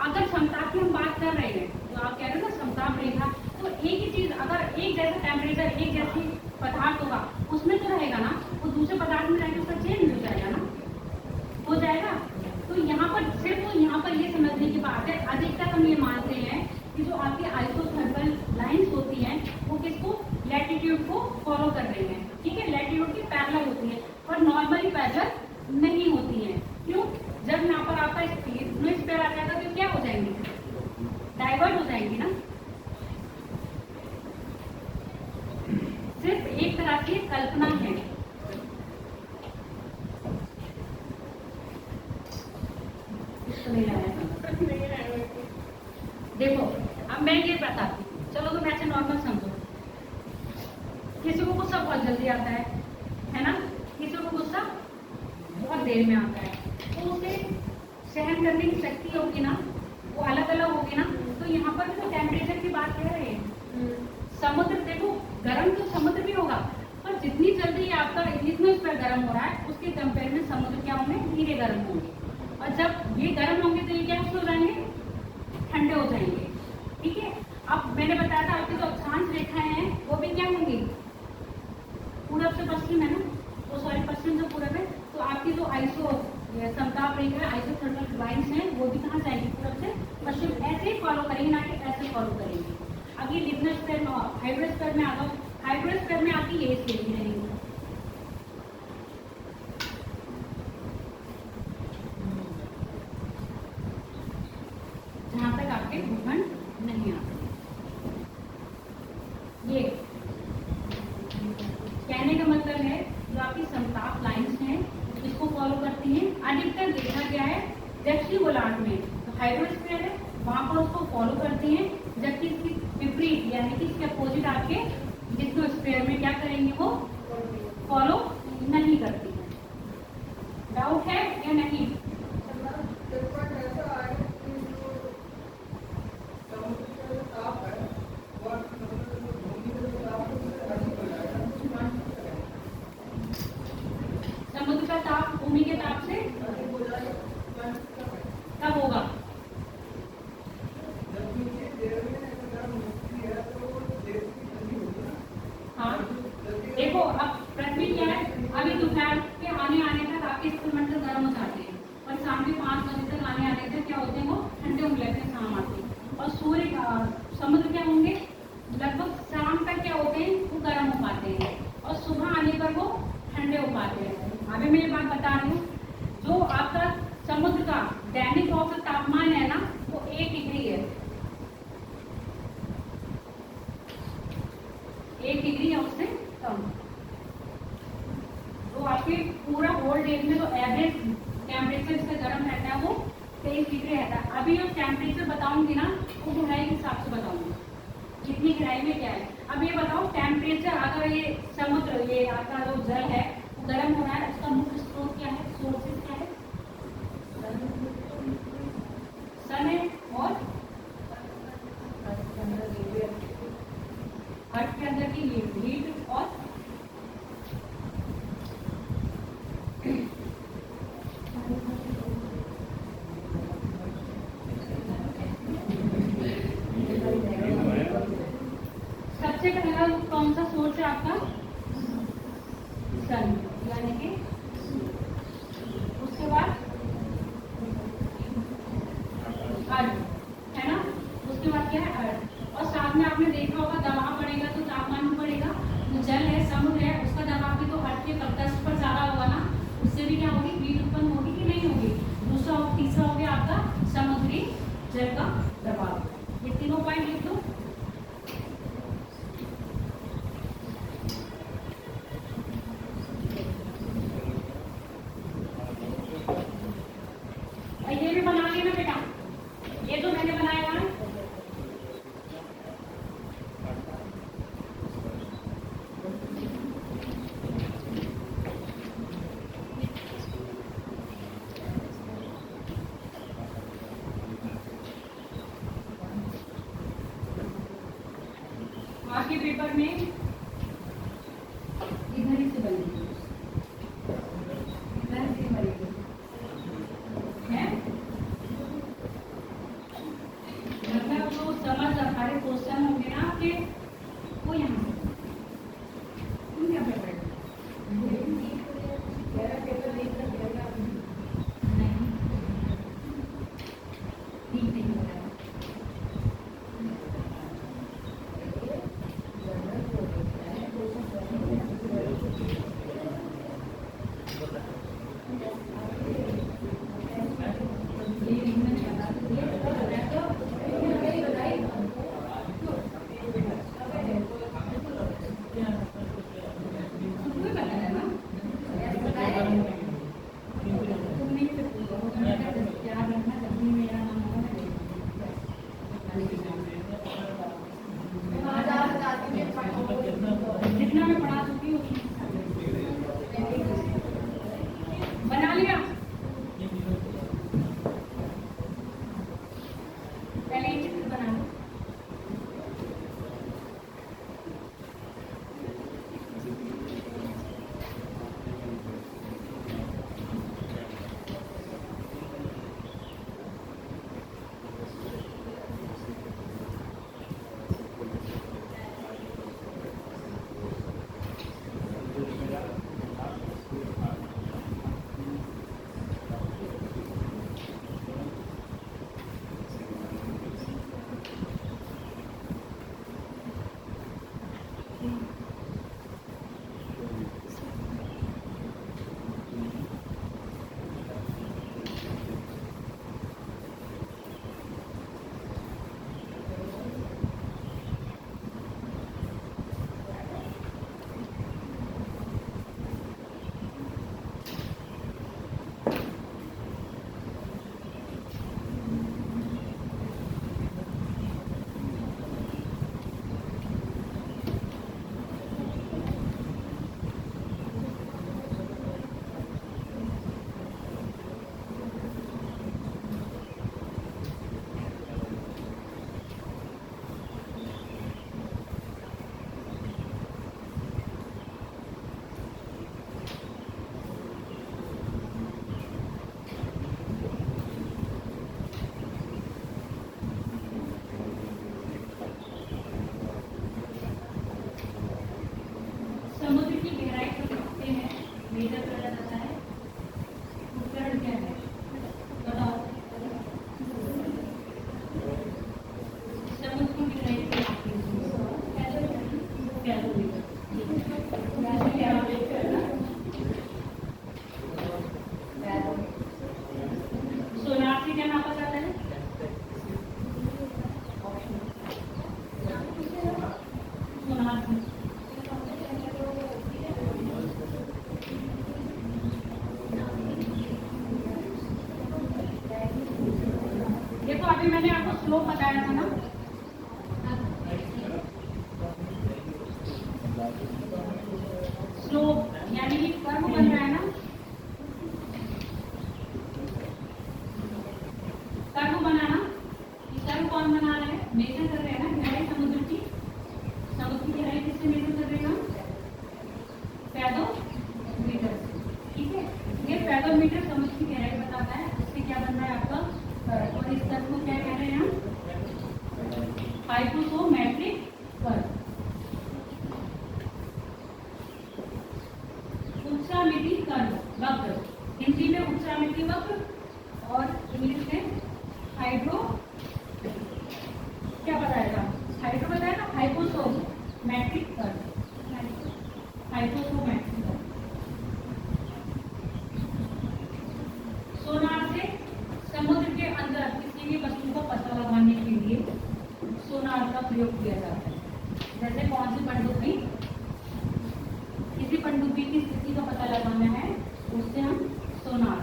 अगर समताप की हम बात कर रहे हैं, तो आप कह रहे हो ना समताप रेखा, तो एक ही चीज अगर एक जैसा टेम्परेचर एक जैसी पदार्थ होगा उसमें तो रहेगा ना, वो दूसरे पदार्थ में रहेगा, उसका चेंज हो जाएगा ना, हो जाएगा। तो यहाँ पर सिर्फ यहाँ पर ये समझने की बात है, अधिकतर हम ये मानते हैं कि जो आपकी आइसोथर्मल लाइंस होती हैं वो किसको, लैटिट्यूड को फॉलो कर रही हैं, ठीक है, लैटिट्यूड की पैरेलल होती है, और नॉर्मली पैरेलल नहीं होती हैं। क्यों? जब यहाँ पर आपका स्फीयर आ जाएगा तो क्या हो जाएंगी, डाइवर्ट हो जाएंगी ना। सिर्फ एक तरह की कल्पना है। देखो अब मैं ये बताती हूँ, चलो तुम ऐसे नॉर्मल समझो, किसी को गुस्सा बहुत जल्दी आता है ना, किसी को गुस्सा बहुत देर में आता है, तो उसे सहन करने की शक्ति होगी ना, वो अलग अलग होगी ना। तो यहाँ पर तो टेम्परेचर की बात कह रहे हैं, समुद्र देखो गर्म तो समुद्र भी होगा, पर जितनी जल्दी आपका जितना इस पर गर्म हो रहा है उसके कंपेयर में समुद्र क्या होंगे, धीरे गर्म होंगे, और जब ये गर्म होंगे तो ये क्या हो जाएंगे, ठंडे हो जाएंगे, ठीक है। अब मैंने बताया था आपकी जो अक्षांश रेखाएं हैं वो भी क्या होंगी, पूरब से पश्चिम है ना, तो सॉरी पश्चिम से पूरब है, तो आपकी जो समताप रेखा है, आइसोथर्मल लाइंस हैं, वो भी कहाँ जाएंगी, पूरब से पश्चिम, ऐसे ही फॉलो करेंगे, ना कि ऐसे फॉलो करेंगे। अब ये लिथोस्फीयर में, हाइड्रोस्फीयर में आ जाओ, हाइड्रोस्फीयर में आपकी ये स्थिति रहेगी, जहां तक आपके भूखंड नहीं आते। ये कहने का मतलब है जो आपकी समताप लाइंस हैं इसको फॉलो करती हैं। अधिकतर देखा गया है दक्षिणी गोलार्ध में तो हाइड्रोस्फीयर है, वहां पर उसको फॉलो करती हैं, जबकि इसकी विपरीत यानी कि इसके अपोजिट आपके लिथोस्फीयर में क्या करेंगे, वो फॉलो नहीं करती है। डाउट है या नहीं? समुद्र का ताप भूमि के ताप से कब होगा? हाँ देखो अब पृथ्वी क्या है, अभी दोपहर के आने तक आपके स्थलमंडल गर्म हो जाते हैं, और शाम के 5 बजे तक आने तक क्या होते हैं, वो ठंडे होने लगते हैं, शाम आते हैं, और समुद्र क्या होंगे, लगभग शाम तक क्या होते हैं, वो गर्म हो पाते हैं, और सुबह आने पर वो ठंडे हो पाते हैं। अभी मैं ये बात बता रही हूँ, जो आपका समुद्र का दैनिक औसत तापमान है ना, वो 1 डिग्री है, 1 डिग्री है उससे कम। तो आपके पूरा होल डे में जो एवरेज टेम्परेचर इसका गर्म रहता है वो 23 डिग्री रहता है। अभी जो टेम्परेचर बताऊंगी ना वो गहराई के हिसाब से बताऊंगी, कितनी गहराई में क्या है। अब ये बताओ टेम्परेचर, अगर ये समुद्र, ये आपका जो जल है वो गर्म हो रहा है, उसका मुख्य स्रोत क्या है, सोर्सेज क्या है, सन है, और अर्थ के अंदर की हीट, और सबसे पहला कौन सा सोर्स है आपका, सन, यानी कि उसके बाद अर्थ है ना, उसके बाद क्या है अर्थ, और साथ में आपने देखा होगा दबाव बढ़ेगा तो तापमान भी बढ़ेगा, जो जल है समुद्र है उसका दबाव भी तो अर्थ के तलतट पर ज्यादा होगा ना, उससे भी क्या होगी, हीट उत्पन्न होगी कि नहीं होगी। दूसरा और तीसरा हो गया आपका समुद्री जल का दबाव। ये तीनों पॉइंट लिख दो। ये भी बना लेना बेटा, ये तो मैंने बनाया है। आपके पेपर में इधर ही से बनेगी, इधर से बनेगी है, जितना मैं पढ़ा चुकी हूँ बना लिया। पहले ये चित्र बना लो। समुद्र की गहराई को देखते हैं, मेजर करा जाता है। उपकरण क्या है बताओ। समुद्र की गहराई को सोनार से क्या नापा जाता है? सोनार से देखो अभी मैंने आपको स्लोप बताया था ना, स्लोप यानी कि कर्व बन रहा है ना, कर्व बनाना। ये कर्व कौन बना रहा है? मेजर कर रहे हैं ना गहराई समुद्र की। समुद्र की गहराई किससे मेजर कर रहे हैं हम? पैदोमीटर से। ठीक है, ये पैदोमीटर समुद्र की गहराई बताता है। इससे क्या बन रहा है आपका? और इस कर्व को क्या कह रहे हैं हम? हाइपोसोमेट्रिक कर्व। उच्चामिति कर्व वक्र, हिंदी में उच्चामिति वक्र और इंग्लिश में हाइड्रो क्या बताया था? हाइड्रो बताया ना, हाइपोसोमेट्रिक कर्व। हाइपोसोमेट्रिक कर्व। सोनार से समुद्र के अंदर किसी भी वस्तु का पता लगाने के लिए सोनार का प्रयोग किया जाता है। जैसे कौन सी पनडुब्बी, किसी पनडुब्बी की स्थिति का पता लगाना है, उससे हम सोनार।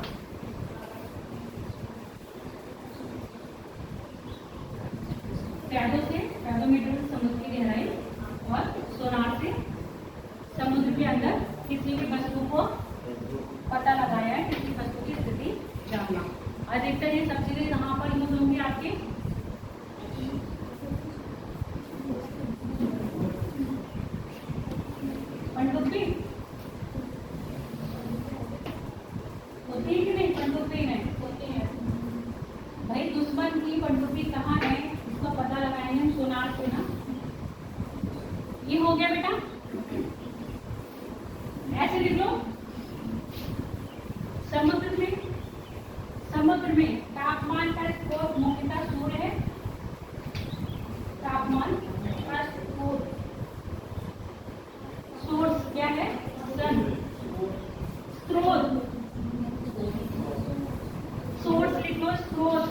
पैडो से, पैडोमीटर से समुद्र की गहराई, और सोनार से समुद्र के अंदर किसी भी वस्तु को पता लगाया है, किसी वस्तु की स्थिति जानना। अधिकतर ये सब चीजें कहाँ पर यूज होंगी आपके? पनडुब्बी होती है कि नहीं? पनडुब्बी में होती है भाई। दुश्मन की पनडुब्बी कहाँ है इसका पता लगाएंगे हम सोनार से ना। ये हो गया बेटा, ऐसे लिख लो। समुद्र में तापमान का स्रोत मुख्यतः सूर्य है। तापमान का सोर्स क्या है? सन। स्रोत, सोर्स लिख लो, स्रोत।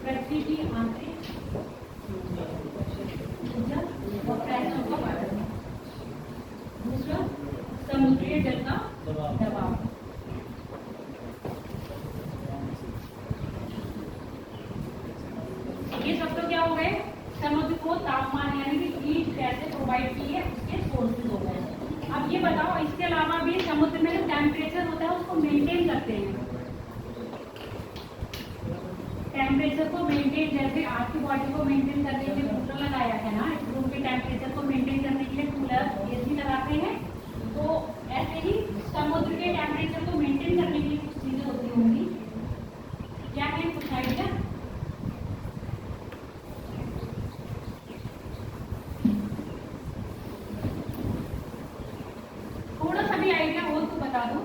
पृथ्वी की आंतरिक ऊर्जा और प्राइसों का वाटर। दूसरा समुद्री जल का दबाव। ये सब तो क्या हो गए, समुद्र को तापमान यानी कि हीट कैसे प्रोवाइड की है उसके सोर्सेज हो गए। अब ये बताओ इसके अलावा भी समुद्र में जो टेम्परेचर होता है उसको मेंटेन करते हैं। टेम्परेचर को मेंटेन, जैसे आपकी बॉडी को मेंटेन करने के लिए कूलर लगाया है ना, इस रूम के टेम्परेचर को मेंटेन करने के लिए कूलर एसी लगाते हैं, तो ऐसे ही समुद्र के टेम्परेचर को मेंटेन करने के लिए कुछ चीजें होती होंगी। क्या है कुछ आइडिया? थोड़ा सा भी आइडिया हो तो बता दो।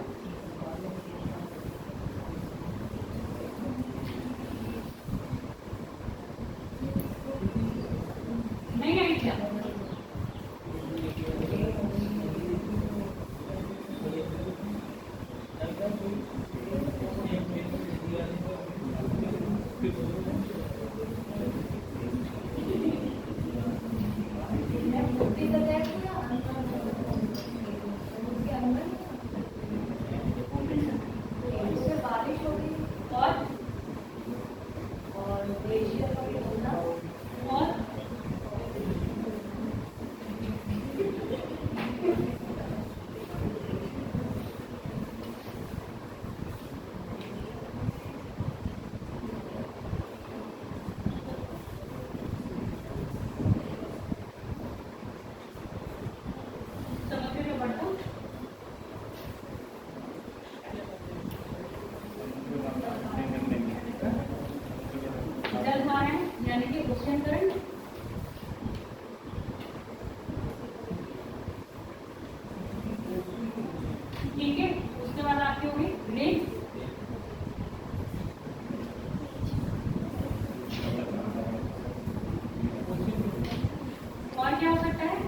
नहीं आइडिया? बारिश होगी और ग्लेशियर का भी होना और समुद्र में बढ़ता जलधाराएं यानी कि ओशन करंट, ठीक है। उसके बाद आपके होंगे रेन, और क्या हो सकता है?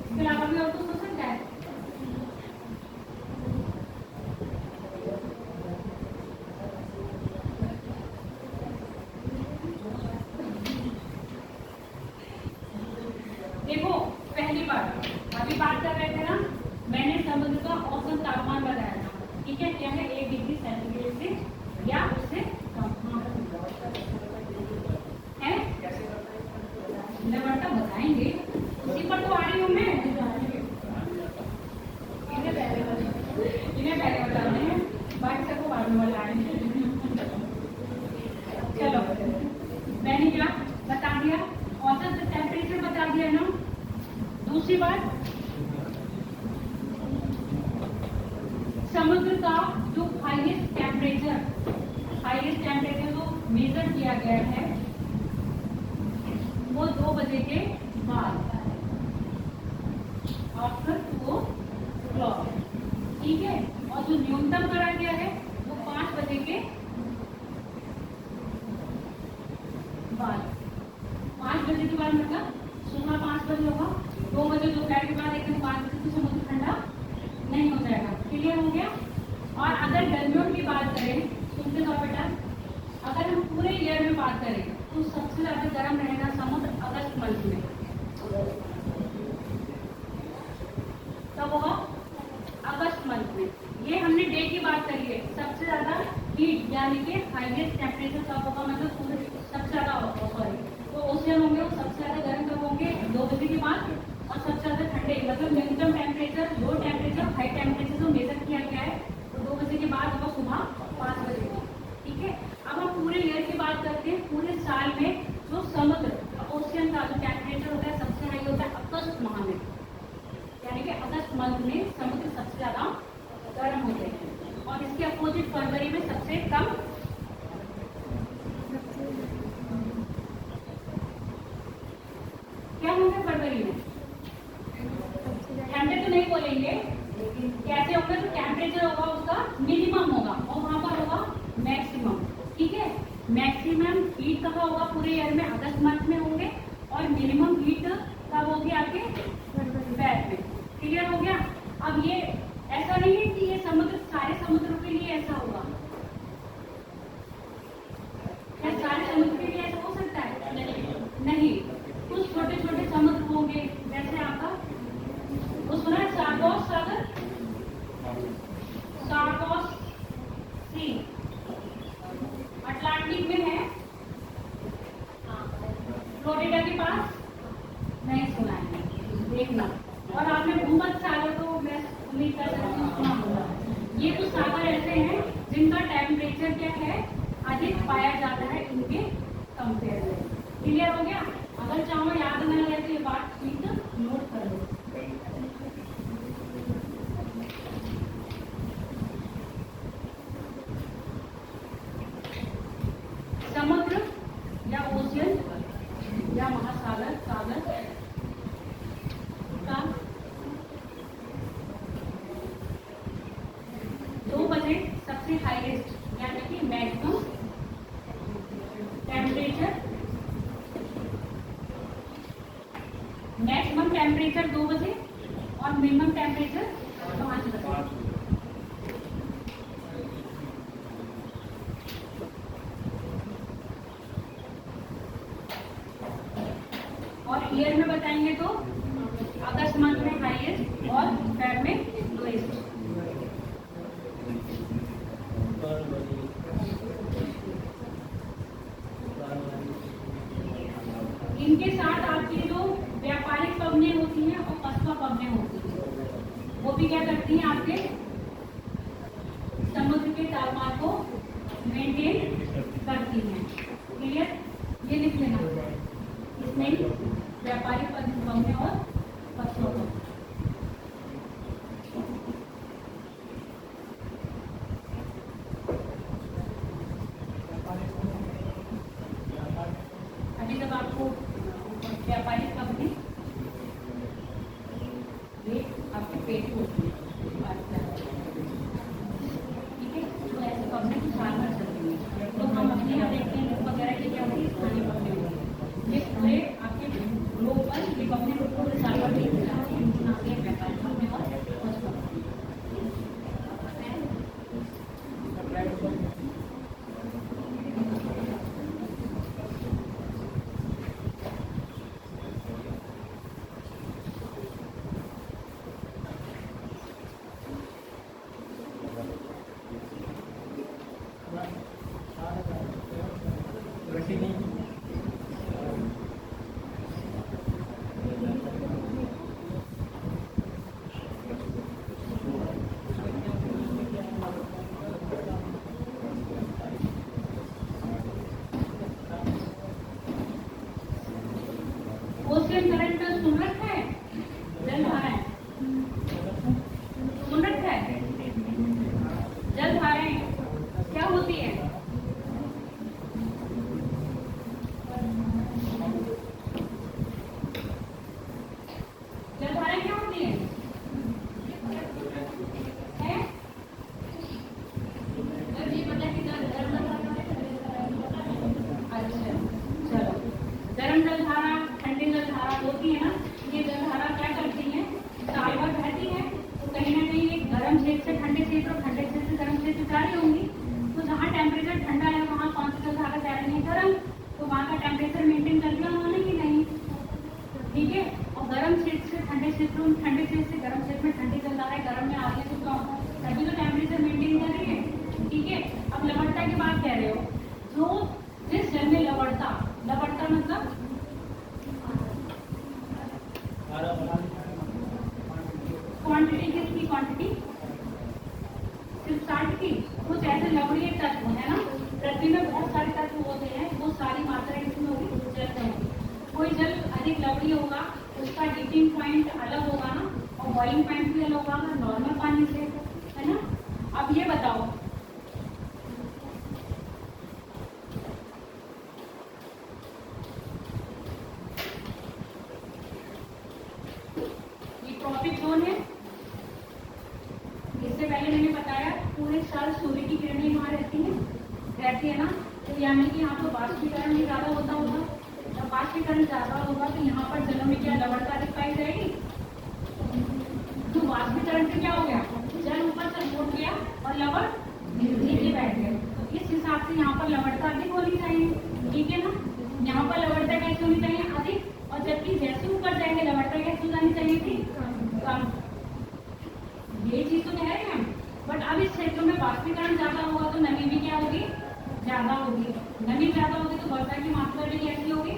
इसके अलावा भी और कुछ हो सकता है? देखो पहली बात, अभी बात कर रहे थे ना, मैंने समुद्र का औसत तापमान बताया था, ठीक है। क्या है 1 डिग्री सेंटीग्रेड से या उससे कम है। बढ़ता बताएंगे, उसी पर तो आ रही हूँ मैं। इन्हें पहले बताने हैं, बाकी सबको बाद में बताएंगे। चलो मैंने क्या बता दिया, औसत टेम्परेचर बता दिया ना। दूसरी बात, समुद्र का जो हाईएस्ट टेम्परेचर जो मेजर किया गया है वो 2 बजे के बाद, आफ्टर 2 o'clock, ठीक है। और जो न्यूनतम करा गया है वो 5 बजे के बाद। 5 बजे के बाद मतलब सुबह 5 बजे होगा, 2 बजे दोपहर के बाद एकदम 5 बजे तो समुद्र ठंडा नहीं हो जाएगा। क्लियर हो गया? और अगर गर्मियों की बात करें, सुनते जाओ बेटा, अगर हम पूरे ईयर में बात करें तो सबसे ज्यादा गर्म रहेगा समुद्र अगस्त मंथ में। कब होगा? अगस्त मंथ में। ये हमने डे की बात करी है। सबसे ज्यादा हीट यानी कि हाईएस्ट टेम्परेचर कब होगा, मतलब सबसे ज्यादा, सॉरी, तो ओशियन होंगे वो सबसे ज्यादा गर्म कब होंगे? 2 बजे के बाद। और सबसे ज्यादा ठंडे, मतलब न्यूनतम temperature, low temperature, high temperature जो मेजर किया गया है तो 2 बजे के बाद होगा सुबह 5 बजे को, ठीक है। अब हम पूरे ईयर की बात करते हैं। पूरे साल में जो समुद्र ओशियन का जो टेम्परेचर होता है सबसे हाई होता है अगस्त माह में, यानी कि अगस्त मंथ में समुद्र सबसे ज्यादा गर्म होते हैं। और इसके अपोजिट फरवरी में सबसे कम। क्या होगा फरवरी में? ठंडे तो नहीं बोलेंगे, कैसे होगा? तो टेम्परेचर होगा उसका मिनिमम होगा और वहां पर होगा मैक्सिमम, ठीक है। मैक्सिमम हीट कहाँ होगा पूरे ईयर में? अगस्त मंथ में होंगे। और मिनिमम हीट कब होगी आपके? फरवरी में। क्लियर हो गया? अब ये ऐसा नहीं है कि ये समुद्र सारे समुद्रों के लिए ऐसा होगा, जिनका टेम्परेचर क्या है, अधिक पाया जाता है इनके कंपेयर में। क्लियर हो गया? अगर चाहो याद न रहे तो ये बात ठीक नोट कर लो। समुद्र या ओशियन या महासागर सागर का 2 बजे सबसे हाईएस्ट यानी कि मैक्सिमम टेम्परेचर 2 बजे और मिनिमम टेम्परेचर 5 बजे। और ईयर में बताएंगे तो अगस्त मंथ में हाईएस्ट और फेब में लोएस्ट। इनके साथ आपकी जो व्यापारिक पबने होती हैं और कस्बा पबने होती हैं, वो भी क्या करती हैं, आपके समुद्र के तापमान को मेंटेन करती हैं। क्लियर? ये लिख लेना इसमें व्यापारिक पबने और कस्बा पबने। अभी जब आपको व्यापारिक कंपनी ये आपके पेट होती है, ठीक है? तो ऐसे कंपनी कुछ साल भर चलती है, तो हम अपने यहाँ देखते हैं वगैरह की क्या होती है, स्थानीय कंपनी होती है। ये पूरे आपके ग्लोब पर ये कंपनी पूरे साल भर नहीं चलाती है, चुनाव है व्यापारिक कंपनी और कुछ कंपनी। ओशियन करंट सुन रखा है? जलधाराएं सुन रखा है? जलधाराएं क्या होती है? जलधाराएं क्या होती है? अच्छा, चलो। गर्म जलधारा, ठंडी जलधारा होती है ना। ये जलधारा क्या करती है, साल भर बहती है, तो कहीं ना कहीं एक गर्म क्षेत्र से ठंडे क्षेत्र और ठंडे क्षेत्र से गर्म क्षेत्र जा रही होंगी। तो जहाँ टेम्परेचर ठंडा है वहाँ कौन सी जलधारा जा रही है, गर्म, तो वहाँ का टेम्परेचर मेंटेन कर दिया उन्होंने कि नहीं? ठीक है। और गर्म क्षेत्र से ठंडे क्षेत्र, ठंडे क्षेत्र से गर्म क्षेत्र में ठंडी जलधारा गर्म में आ रही है, तो क्यों? तभी तो टेम्परेचर मेंटेन कर रही है। ठीक है। अब लवणता की बात कह रहे हो, जो जिस जल में लवणता, लवणता मतलब क्वांटिटी, किसकी क्वांटिटी? सिर्फ 60 की। कुछ ऐसे लवणीय तत्व है ना, पृथ्वी में बहुत सारे तत्व होते हैं, वो सारी मात्रा इसमें होगी जल में होगी। कोई जल अधिक लवणीय होगा, उसका हीटिंग पॉइंट अलग होगा ना, और बॉइलिंग पॉइंट भी अलग होगा नॉर्मल पानी से, है ना। अब ये बताओ, ट्रॉपिक जोन है। इससे पहले मैंने बताया पूरे साल सूर्य की किरणें यहाँ रहती है ना, तो यानी कि यहाँ तो वाष्पीकरण भी ज्यादा होता होगा। जब वाष्पीकरण ज्यादा होगा तो यहाँ पर जलों में क्या लवणता अधिक पाई जाएगी। तो वाष्पीकरण से क्या हो गया, जल ऊपर से उठ गया और लवण नीचे बैठ गया। तो इस हिसाब से यहाँ पर लवणता अधिक होनी चाहिए, ठीक है ना। यहाँ पर लवणता कैसे होनी चाहिए, अधिक, और जबकि जैसे ऊपर जाएंगे लवणता कैसे हो जानी चाहिए थी, कम। ये चीज तो कह रहे हैं हम। बट अब इस क्षेत्र में वाष्पीकरण ज्यादा होगा तो नमी भी क्या होगी, ज्यादा होगी। नमी ज्यादा होगी तो वर्षा की मात्रा भी कैसी होगी,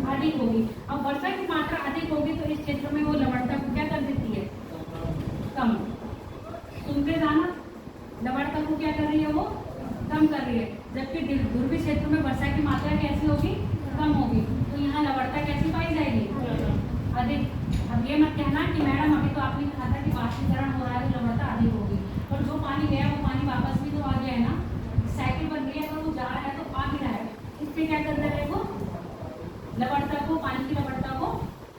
अधिक होगी। अब वर्षा की मात्रा अधिक होगी तो इस क्षेत्र में वो लवणता को क्या कर देती है, कम। सुनते जाना, लवणता को क्या कर रही है वो कम कर रही है, जबकि ध्रुवीय क्षेत्र में वर्षा की मात्रा कैसी होगी कम होगी, तो यहाँ लवणता कैसी पाई जाएगी अधिक। अब ये मत कहना कि मैडम अभी तो आपने कहा था कि वाष्पीकरण हो रहा है तो लवणता अधिक होगी, और जो पानी गया वो पानी वापस भी तो आ गया है ना, साइकिल बन गई है, अगर वो जा रहा है तो आ भी रहा है, इससे क्या कर रहा है वो लवणता को, पानी की लवणता को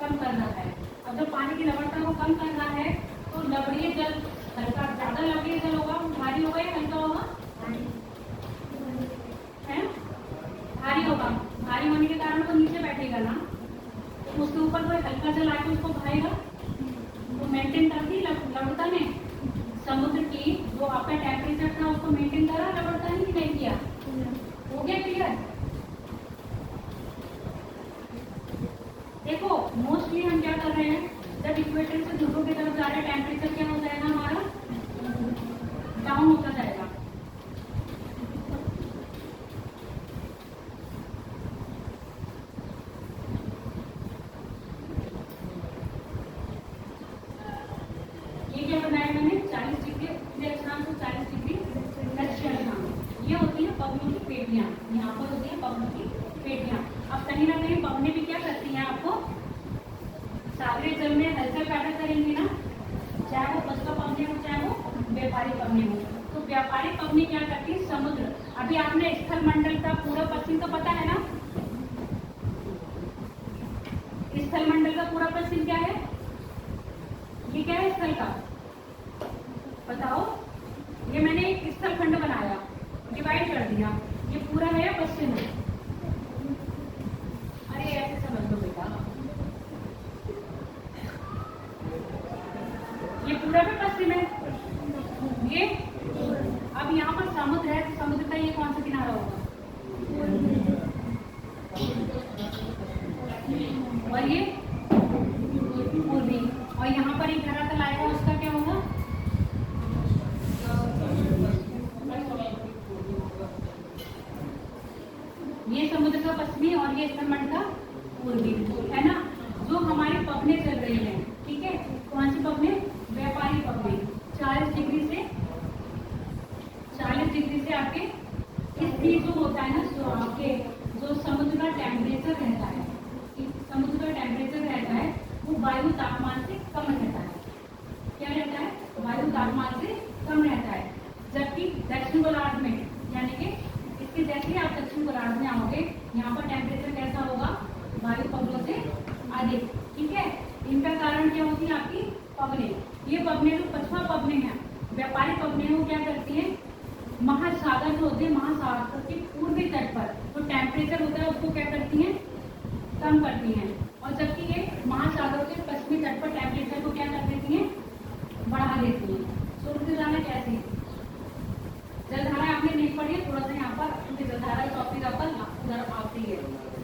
कम कर रहा है। अब जब पानी की लवणता को कम कर रहा है तो लवणीय जल हल्का, ज्यादा लवणीय जल होगा, भारी होगा या हल्का होगा, है भारी होगा, भारी होने के कारण वो नीचे बैठेगा ना, तो उसके ऊपर कोई हल्का जल आके उसको भाएगा, तो मेंटेन करती लवणता ने समुद्र की जो आपका टेम्परेचर था उसको मेंटेन करा लवणता ने कि नहीं किया, हो गया क्लियर। देखो मोस्टली हम क्या कर रहे हैं, जब इक्वेटर से ध्रुवों की तरफ जा रहे हैं टेम्परेचर क्या हो जाएगा हमारा डाउन होता जाएगा। ये क्या बनाया मैंने 40 डिग्री उत्तरी अक्षांश और 40 डिग्री दक्षिण अक्षांश, ये होती है पवनों की पेटियां, यहाँ पर होती है पवनों की पेटियां। अब कहीं ना कहीं पवनें भी क्या करती हैं आपको सागरीय जल में हलचल पैदा करेंगी ना, चाहे वो पशुआ पवने हो चाहे वो व्यापारिक पवने हो। तो व्यापारिक पवने क्या करती है समुद्र, अभी आपने स्थल मंडल का पूर्व पश्चिम तो पता है ना, स्थल मंडल का पूरा पश्चिम क्या है, ये क्या है स्थल का बताओ, ये मैंने एक स्थल खंड बनाया डिवाइड कर दिया, ये पूरा है या पश्चिम है, अरे ऐसे समझ लो बेटा, ये पूरा भी पश्चिम है, ये अब यहाँ पर समुद्र है, तो समुद्र का ये कौन सा किनारा होगा, और ये पूर्वी, और यहाँ पर एक धरातल आएगा उसका क्या होगा, ये समुद्र का पश्चिमी और ये स्थलमंड का पूर्वी, है ना। जो हमारी पवने चल रही है, ठीक है, कौन सी पवने, व्यापारी पवने 40 डिग्री से आपके इसकी जो होता है ना, जो आपके जो समुद्र का टेम्परेचर रहता है, समुद्र का टेम्परेचर रहता है वो वायु तापमान से कम रहता है, क्या रहता है, वायु तापमान से कम रहता है, जबकि दक्षिण गोलार्ध में यानी कि इसके जैसे ही आप दक्षिण गोलार्ध में आओगे यहाँ पर टेम्परेचर कैसा होगा, वायु पवनों से अधिक, ठीक है। इनका कारण क्या होती है आपकी पवने, ये पवने जो पछुआ पवने हैं, व्यापारी पवने वो क्या करती है, महासागर जो होते हैं महासागर के पूर्वी तट पर जो टेम्परेचर होता है उसको क्या करती हैं कम करती हैं, और जबकि ये महासागर के पश्चिमी तट पर टेम्परेचर को क्या कर देती हैं बढ़ा देती हैं। सूर्य जाना कैसे, जलधारा आपने नहीं पढ़ी है, थोड़ा सा यहाँ पर क्योंकि जलधारा टॉपिक अपन उधर आती है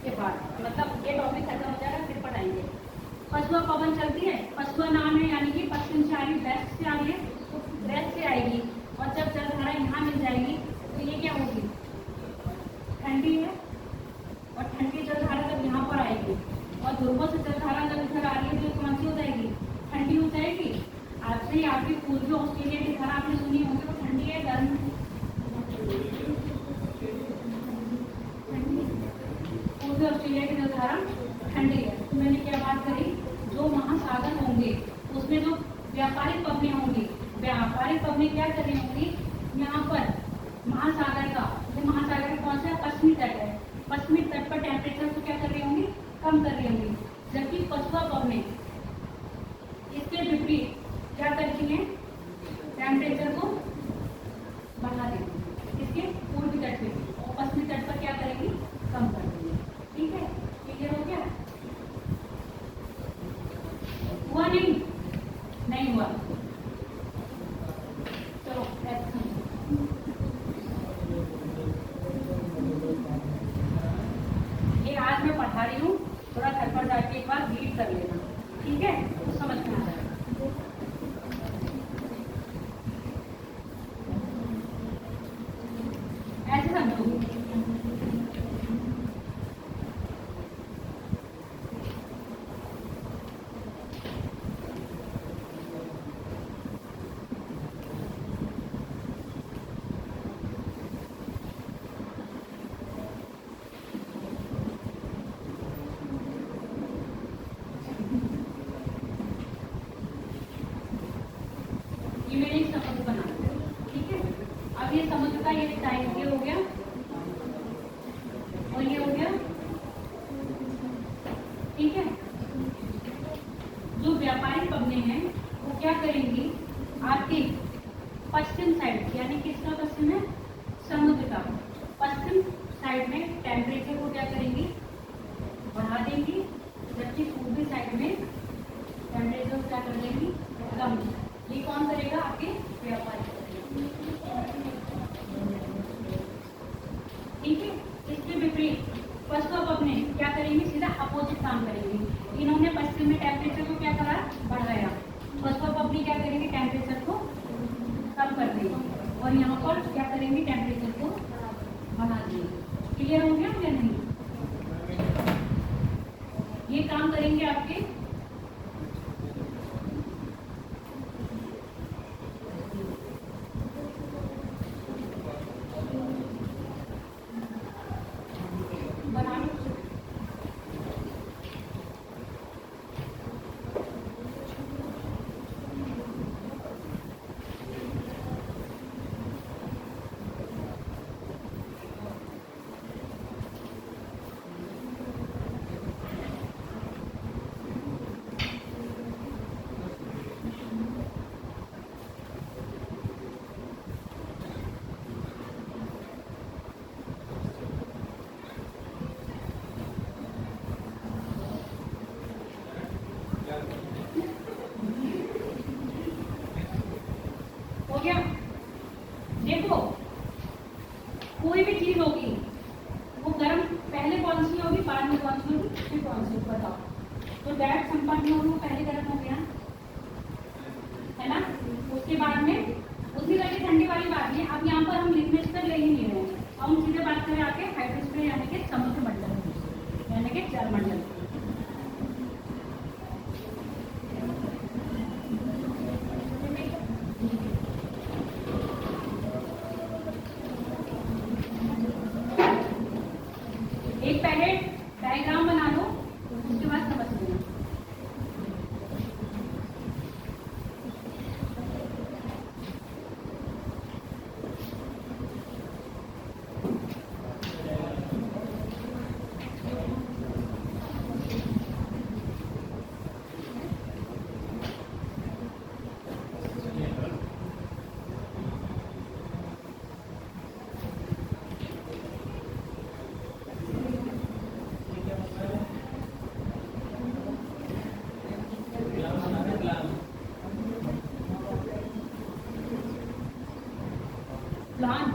के बाद, मतलब ये टॉपिक खत्म हो जाएगा फिर पढ़ाएंगे। पछुआ पवन चलती है, पछुआ नाम है यानी कि पश्चिम से आ रही, वेस्ट से आ रही है तो वेस्ट से आएगी, और जब जलधारा यहाँ मिल जाएगी तो ये क्या होगी ठंडी है, और ठंडी जलधारा जब यहाँ पर आएगी और ध्रुवों से जलधारा जब इधर आ रही है तो कौन सी हो जाएगी ठंडी हो जाएगी। आपसे आपकी पूर्वी ऑस्ट्रेलिया की धारा आपने सुनी होगी, तो ठंडी है गर्म, पूर्वी ऑस्ट्रेलिया की जलधारा ठंडी है। तो मैंने क्या बात करी, जो महासागर होंगे उसमें जो व्यापारिक पवने होंगी, व्यापारिक पवने क्या कर रही होंगी, यहाँ पर महासागर का, ये महासागर कौन सा पश्चिमी तट है, पश्चिमी तट पर टेम्परेचर को क्या कर रही होंगी कम कर रही होंगी, जबकि पछुआ पवने इसके विपरीत क्या करती हैं टेम्परेचर को बढ़ा देंगी, इसके पूर्वी तट पे, और पश्चिमी तट पर क्या करेंगी कम कर देंगी, ठीक है, क्लियर हो गया, हुआ नहीं हुआ, चलो ये आज मैं पढ़ा रही हूँ, थोड़ा घर पर जाके एक बार रीड कर लेना। ये समुद्र का ये साइज ये हो गया और ये हो गया, ठीक है। जो व्यापारी पबने हैं वो क्या करेंगी, आपके पश्चिम साइड, यानी किसका पश्चिम है, समुद्र का पश्चिम साइड में टेम्परेचर को क्या करेंगी, बढ़ा देंगी, जबकि पूर्वी साइड में टेम्परेचर क्या कर देंगी, कम। ये कौन करेगा, आपके व्यापारी करेंगे, ठीक है। इसके विपरीत पश्चिम अपने क्या करेंगे, सीधा अपोजिट काम करेंगे। इन्होंने पश्चिम में टेम्परेचर को क्या करा, बढ़ाया, पश्चिम अपनी क्या करेंगे, टेम्परेचर को कम कर देंगे और यहाँ पर क्या करेंगे, टेम्परेचर को बढ़ा देंगे। क्लियर हो गया या नहीं, ये काम करेंगे आपके हो गया। देखो कोई भी चीज होगी वो गर्म पहले कौन सी होगी, बाद में कौन सी होगी, फिर कौन सी, बताओ। तो डायरेक्ट संपर्क में होगी वो पहले गर्म हो गया है ना, उसके बाद में उसी तरह की ठंडी वाली बात है। अब यहाँ पर हम लिक्विड स्तर ले ही नहीं रहे हैं, अब हम सीधे बात करें आके हाइड्रोस्फीयर यानी कि समुद्र मंडल यानी कि जलमंडल। एक पहले डायग्राम बना लो, उसके बाद समझ लेना। प्लान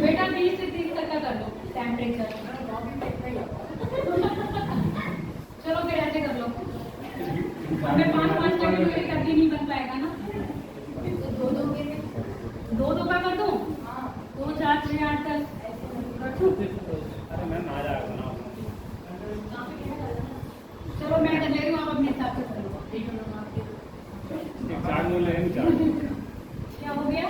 बेटा 20 से 30 तक का कर लो टेम्परेचर। चलो फिर ऐसे कर लो, हमें 5-5 कैटेगरी करके नहीं बन पाएगा ना, दो का कर दूं, 2, 4, 6, 8, 10 कर दूं। अरे मैम आ जाएगा ना, चलो मैं कर ले रही हूँ, आप अपने हिसाब से कर लो। एक चार्ट बोल रहे हैं, चार्ट क्या हो गया,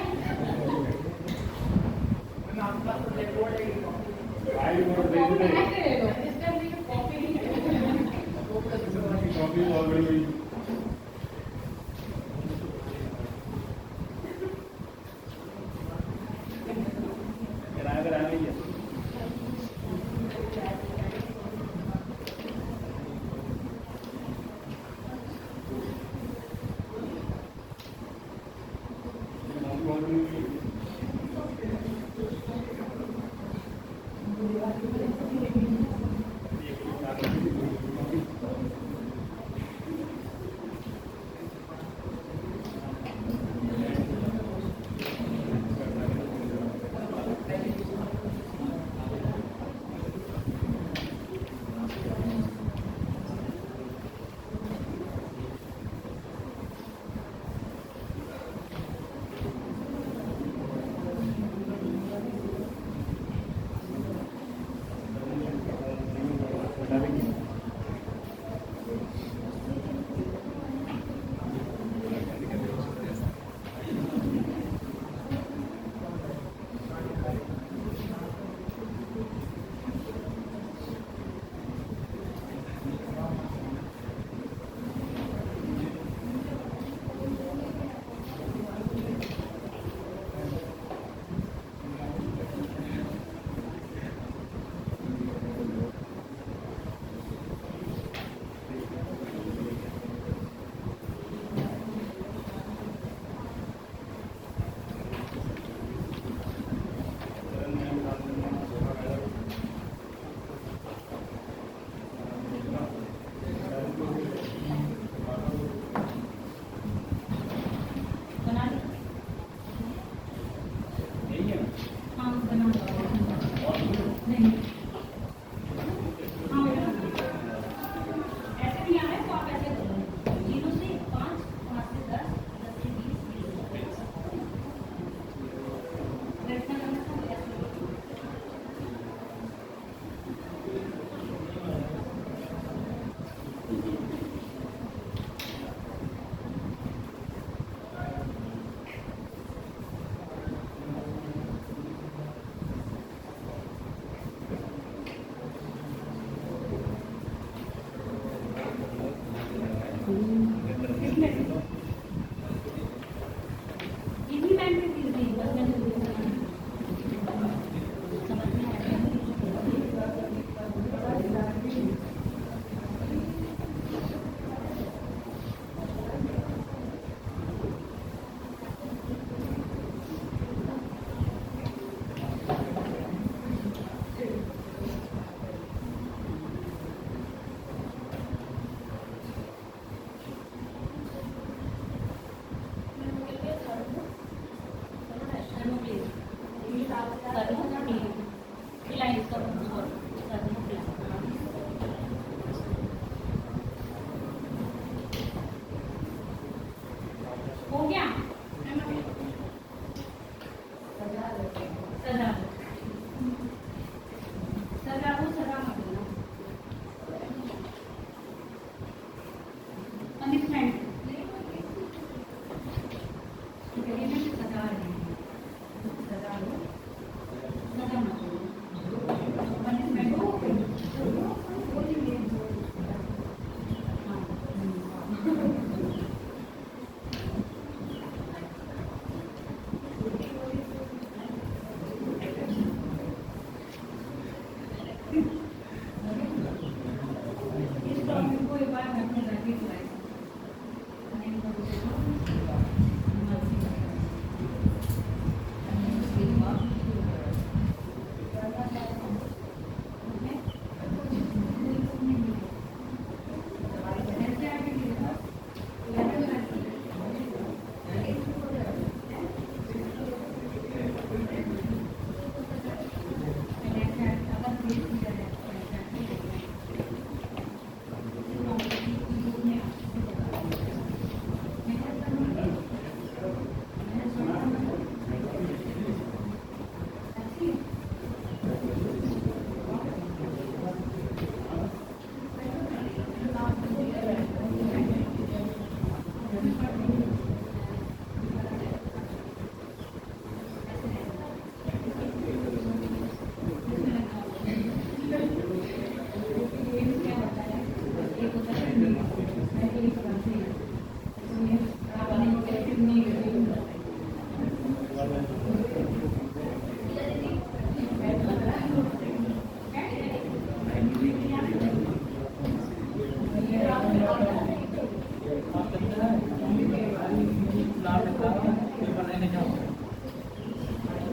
आई बोल रही थी ऐसे ले लो, इसका भी कॉपी नहीं है। कॉपी ऑलरेडी हुई। किराया नहीं है। बैठी इतनी टाइम पे चीज नहीं बस मैंने समझ में आया हो गया सजा सजा को सजा मत देना पनिशमेंट सजा रहे हैं सजा लो सजा मत दो पनिशमेंट इस टॉपिक को एक बार मैं अपने घर पे सुनाई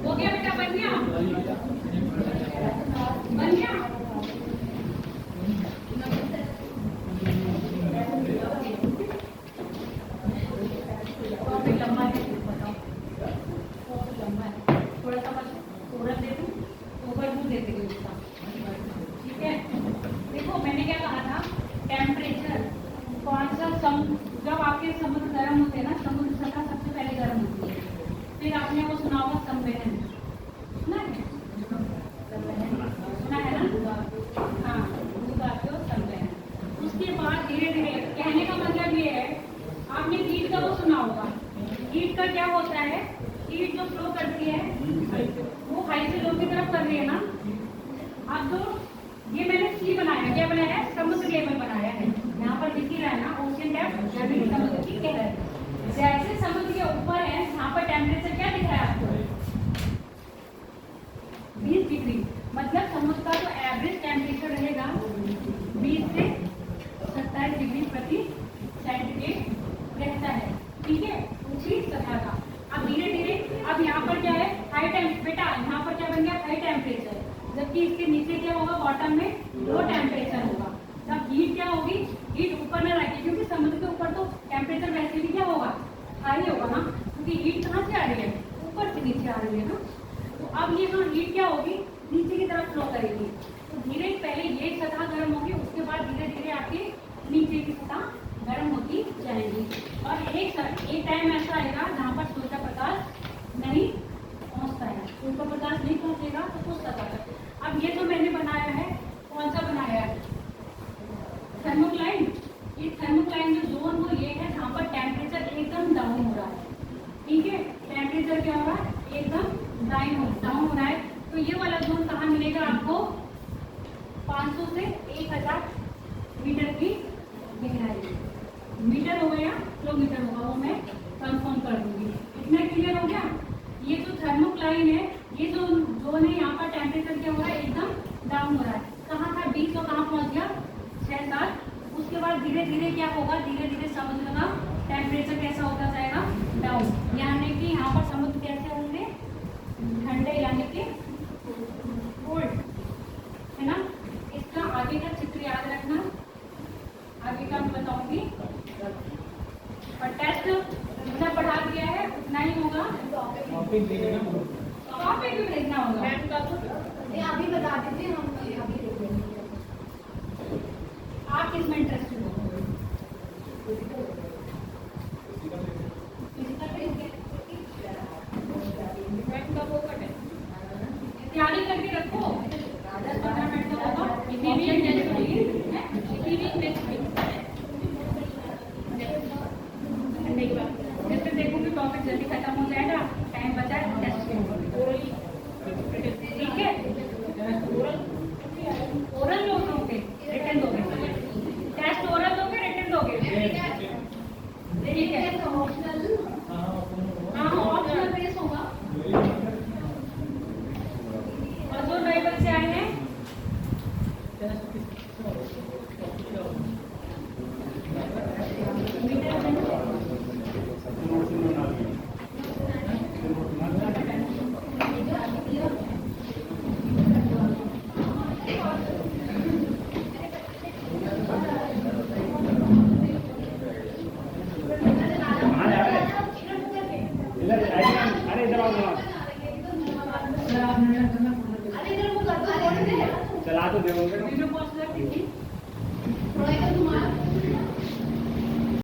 हो गया बेटा बन गया बन गया टॉपिक लंबा है बताओ टॉपिक लंबा है थोड़ा सा बस थोड़ा दे दूं ओवरव्यू दे देंगे उसका ठीक है देखो मैंने क्या कहा था टेम्परेचर कौन सा जब आपके समुद्र गर्म होते हैं ना समुद्र सतह सबसे पहले गर्म होती है फिर आपने वो सुना होगा संवहन सुना है सुना है ना हाँ भूतात्व संवहन उसके बाद धीरे धीरे कहने का मतलब ये है आपने हीट का वो सुना होगा हीट का क्या होता है हीट जो फ्लो करती है वो हाई से लो की तरफ कर रही है ना अब जो ये मैंने सी बनाया क्या बनाया है समुद्र लेवल बनाया है यहाँ पर दिख ही रहा है ना ओशियन डेप्थ यानी समुद्र की गहराई जैसे समुद्र के ऊपर है यहाँ पर टेम्परेचर क्या दिख रहा है आपको 20 डिग्री मतलब समुद्र का जो एवरेज टेम्परेचर रहेगा 20 से 27 डिग्री प्रति सेंटीग्रेड रहता है ठीक है ऊंची सतह का अब धीरे धीरे अब यहाँ पर क्या है हाई टेम्परेचर बेटा यहाँ पर क्या बन गया हाई टेम्परेचर जबकि इसके नीचे क्या होगा बॉटम में लो टेम्परेचर होगा तब हीट क्या होगी हीट ऊपर न रहेगी क्योंकि समुद्र के ऊपर तो टेम्परेचर वैसे भी क्या होगा हाई होगा ना क्योंकि हीट कहाँ से आ रही है ऊपर से नीचे आ रही है ना तो अब ये हाँ हीट क्या होगी नीचे की तरफ फ्लो करेगी तो धीरे पहले ये सतह गर्म होगी उसके बाद धीरे धीरे आपकी नीचे की सतह गर्म होती जाएगी और एक टाइम ऐसा आएगा जहाँ पर सूर्य का प्रकाश नहीं पहुँचता है सूर्य का प्रकाश नहीं पहुँचेगा तो कुछ सतह तक अब ये जो मैंने बनाया है कौन सा बनाया है थर्मोक्लाइन ये थर्मोक्लाइन जो जोन वो ये है जहाँ पर टेम्परेचर एकदम डाउन हो रहा है ठीक है टेम्परेचर क्या हो रहा है एकदम डाउन हो रहा है तो ये वाला जोन कहाँ मिलेगा आपको 500 से 1000 मीटर की गहराई मीटर हो गया किलोमीटर होगा, वो मैं कंफर्म कर दूंगी। इतना क्लियर हो गया। ये जो थर्मोक्लाइन है, ये जो जोन है, यहाँ पर टेम्परेचर क्या हो रहा है, एकदम डाउन हो रहा है। कहाँ था 20 तो कहाँ पहुँच गया 6-7। उसके बाद धीरे धीरे क्या होगा, धीरे धीरे समुद्र का टेम्परेचर कैसा होता जाएगा, डाउन। यानी कि यहाँ पर समुद्र कैसे होंगे, ठंडे यानी कि कोल्ड, है ना। इसका आगे का चित्र याद रखना, आगे का मैं बताऊंगी। और टेस्ट जितना पढ़ा दिया है उतना ही होगा, टॉपिक दे देना। टॉपिक भी भेजना होगा। ये अभी बता दीजिए, हम अभी देख लेंगे। आप किसमें इंटरेस्टेड हो? तैयारी करके रखो, 10-15 मिनट का होगा। ऑप्शन टेस्ट होगी, नेक्स्ट वीक संडे के बाद। जब तक देखूंगी टॉपिक जल्दी खत्म हो जाएगा, टाइम बचा है टेस्ट के, ठीक है। ओरल लोग दोगे, रिटर्न दोगे, टेस्ट ओरल दोगे, रिटर्न दोगे।